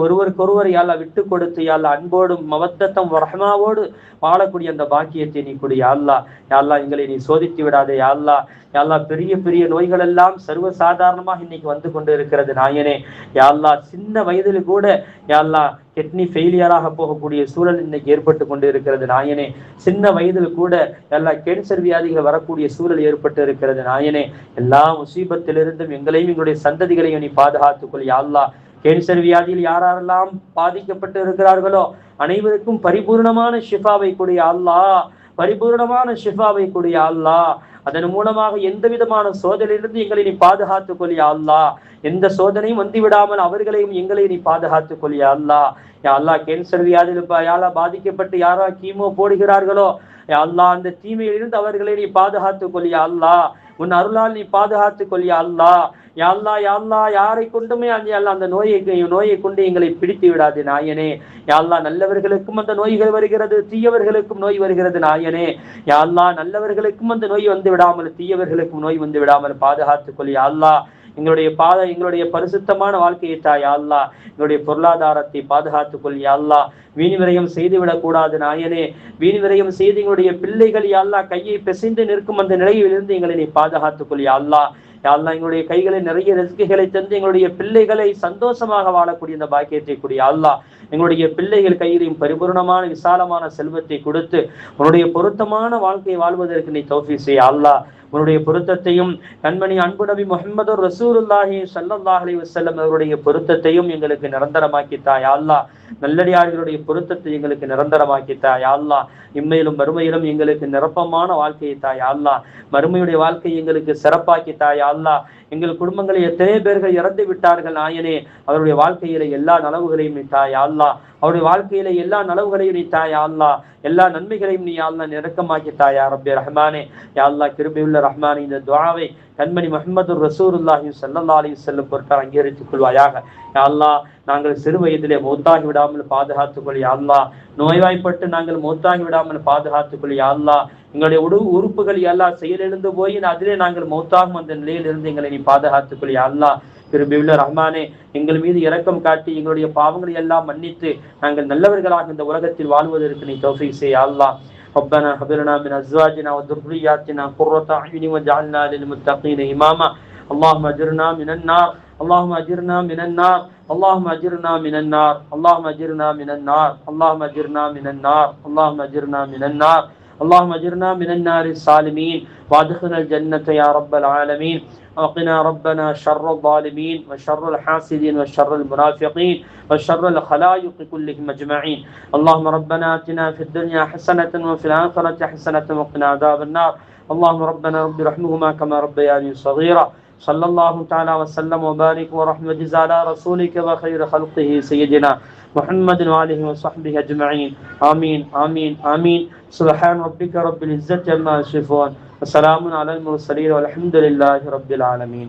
ஒருவருக்கொருவர் யா அல்லாஹ் விட்டு கொடுத்து யா அல்லாஹ் அன்போடும் மவத்தத்தம் ரஹ்மாவோடு வாழக்கூடிய அந்த பாக்கியத்தை நீ கொடு யா அல்லாஹ். யா அல்லாஹ், எங்களை நீ சோதித்து விடாதே யா அல்லாஹ். யா அல்லாஹ், பெரிய பெரிய நோய்கள் எல்லாம் சர்வசாதாரணமாக இன்னைக்கு வந்து கொண்டு இருக்கிறது நாயனே. யா அல்லாஹ், சின்ன வயதில் கூட யா அல்லாஹ் கிட்னி ஃபெயிலியராக போகக்கூடிய சூழல் இன்னைக்கு ஏற்பட்டு கொண்டு இருக்கிறது நாயனே. சின்ன வயதில் கூட எல்லா கேன்சர் வியாதிகள் வரக்கூடிய சூழல் ஏற்பட்டு இருக்கிறது நாயனே. எல்லா முசீபத்திலிருந்தும் எங்களையும் எங்களுடைய சந்ததிகளையும் நீ பாதுகாத்துக்கொள் யா அல்லாஹ். கேன்சர் வியாதியில் யாரெல்லாம் பாதிக்கப்பட்டு இருக்கிறார்களோ அனைவருக்கும் பரிபூர்ணமான ஷிஃபாவை கூடிய அல்லாஹ், பரிபூர்ணமான ஷிஃபாவை கூடிய அல்லாஹ். அதன் மூலமாக எந்த விதமான சோதனையிலிருந்து எங்களை நீ பாதுகாத்துக் கொள்ளியா அல்லாஹ். எந்த சோதனையும் வந்து விடாமல் அவர்களையும் எங்களை நீ பாதுகாத்துக் கொள்ளியா அல்லாஹ். யா அல்லாஹ், கேன்சர் வியாதியில் யாரா பாதிக்கப்பட்டு யாரா கீமோ போடுகிறார்களோ யா அல்லாஹ், அந்த தீமையிலிருந்து அவர்களை நீ பாதுகாத்துக் கொள்ளியா அல்லாஹ். உன் அருளால் நீ பாதுகாத்துக் கொள்ளியா அல்லாஹ். யா அல்லாஹ், யா அல்லாஹ், யாரை கொண்டுமே அந்த நோயை கொண்டு எங்களை பிடித்து விடாது நாயனே. யா அல்லாஹ், நல்லவர்களுக்கும் அந்த நோய்கள் வருகிறது, தீயவர்களுக்கும் நோய் வருகிறது நாயனே. யா அல்லாஹ், நல்லவர்களுக்கும் அந்த நோய் வந்து விடாமல் தீயவர்களுக்கும் நோய் வந்து விடாமல் பாதுகாத்துக் கொள் யா அல்லாஹ். எங்களுடைய பரிசுத்தமான வாழ்க்கையை யா அல்லாஹ். எங்களுடைய பொருளாதாரத்தை பாதுகாத்துக் கொள் யா அல்லாஹ். வீண் விரயம் செய்துவிடக் கூடாது நாயனே. வீண் விரயம் செய்து எங்களுடைய பிள்ளைகள் யா அல்லாஹ் கையை பிசைந்து நிற்கும் அந்த நிலையிலிருந்து எங்களை நீ பாதுகாத்துக் கொள் யா அல்லாஹ். யா அல்லாஹ், எங்களுடைய கைகளில் நிறைய ரிஸ்குகளை தந்து எங்களுடைய பிள்ளைகளை சந்தோஷமாக வாழக்கூடிய இந்த பாக்கியத்தை கூடிய அல்லாஹ். எங்களுடைய பிள்ளைகள் கையிலையும் பரிபூர்ணமான விசாலமான செல்வத்தை கொடுத்து உன்னுடைய பொருத்தமான வாழ்க்கையை வாழ்வதற்கு நீ தௌஃபீக் செய் அல்லாஹ். உன்னுடைய பொருத்தத்தையும் கண்மணி அன்பு நபி முஹம்மது ரசூலுல்லாஹி ஸல்லல்லாஹு அலைஹி வஸல்லம் அவருடைய பொருத்தத்தையும் எங்களுக்கு நிரந்தரமாக்கித்தா யா அல்லாஹ். நல்லடியார்களுடைய பொருத்தத்தை எங்களுக்கு நிரந்தரமாக்கித்தா யா அல்லாஹ். இம்மையிலும் மறுமையிலும் எங்களுக்கு நிரப்பமான வாழ்க்கையை தா யா அல்லாஹ். மறுமையுடைய வாழ்க்கையை எங்களுக்கு சிறப்பாக்கித்தா யா அல்லாஹ். எங்கள் குடும்பங்களில் எத்தனை பேர்கள் இறந்து விட்டார்கள் நாயனே, அவருடைய வாழ்க்கையில எல்லா நலவுகளையும் நீ தா யா அல்லாஹ். அவருடைய வாழ்க்கையில எல்லா நலவுகளையும் நீ தா யா அல்லாஹ். எல்லா நன்மைகளையும் நீ யா அல்லாஹ் நெருக்கமாக்கி தா யா ரப்பே ரஹ்மானே. யா அல்லாஹ், கிருபையுள்ள ரஹ்மானே, இந்த துஆவை கண்மணி முஹம்மது ரசூலுல்லாஹி ஸல்லல்லாஹு அலைஹி வஸல்லம் பொருட்டால் அங்கீகரித்துக் கொள்வாயாக யா அல்லாஹ். நாங்கள் சிறு வயதிலே மௌத்தாகி விடாமல் பாதுகாத்துக் கொள் யா அல்லாஹ். நோய்வாய்ப்பட்டு நாங்கள் மௌத்தாகி விடாமல் பாதுகாத்துக் கொள் யா அல்லாஹ். எங்களுடைய உறுப்புகள் எல்லாம் செயலிழந்து போய் அதிலே நாங்கள் மௌத்தாகும் அந்த நிலையிலிருந்து எங்களை நீ பாதுகாத்துக் கொள் யா அல்லாஹ். கிருபையுள்ள ரஹ்மானே, எங்கள் மீது இரக்கம் காட்டி எங்களுடைய பாவங்களை எல்லாம் மன்னித்து நாங்கள் நல்லவர்களாக இந்த உலகத்தில் வாழ்வதற்கு நீ தௌஃபீக் செய் யா அல்லாஹ். ربنا هب لنا من ازواجنا وذرياتنا قرة اعين واجعلنا للمتقين اماما. اللهم اجرنا من النار، اللهم اجرنا من النار، اللهم اجرنا من النار، اللهم اجرنا من النار، اللهم اجرنا من النار، اللهم اجرنا من النار. اللهم اجرنا من النار السالمين وادخلنا الجنة يا رب العالمين. وقنا ربنا شر الظالمين وشر الحاسدين وشر المنافقين وشر الخلائق كلهم أجمعين. اللهم ربنا آتنا في الدنيا حسنة وفي الآخرة حسنة وقنا عذاب النار. اللهم ربنا رب ارحمهما كما ربياني صغيرا. صلى الله تعالى وسلم وبارك ورحمة على رسولك وخير خلقه سيدنا محمد وآله وصحبه أجمعين. آمين آمين آمين. سبحان ربك رب العزة عما يصفون وسلام على المرسلين والحمد لله رب العالمين.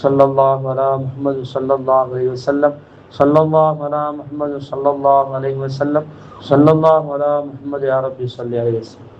صلى الله على محمد صلى الله عليه وسلم. صلى الله على محمد صلى الله عليه وسلم. صلى الله على محمد يا ربي صل عليه وسلم.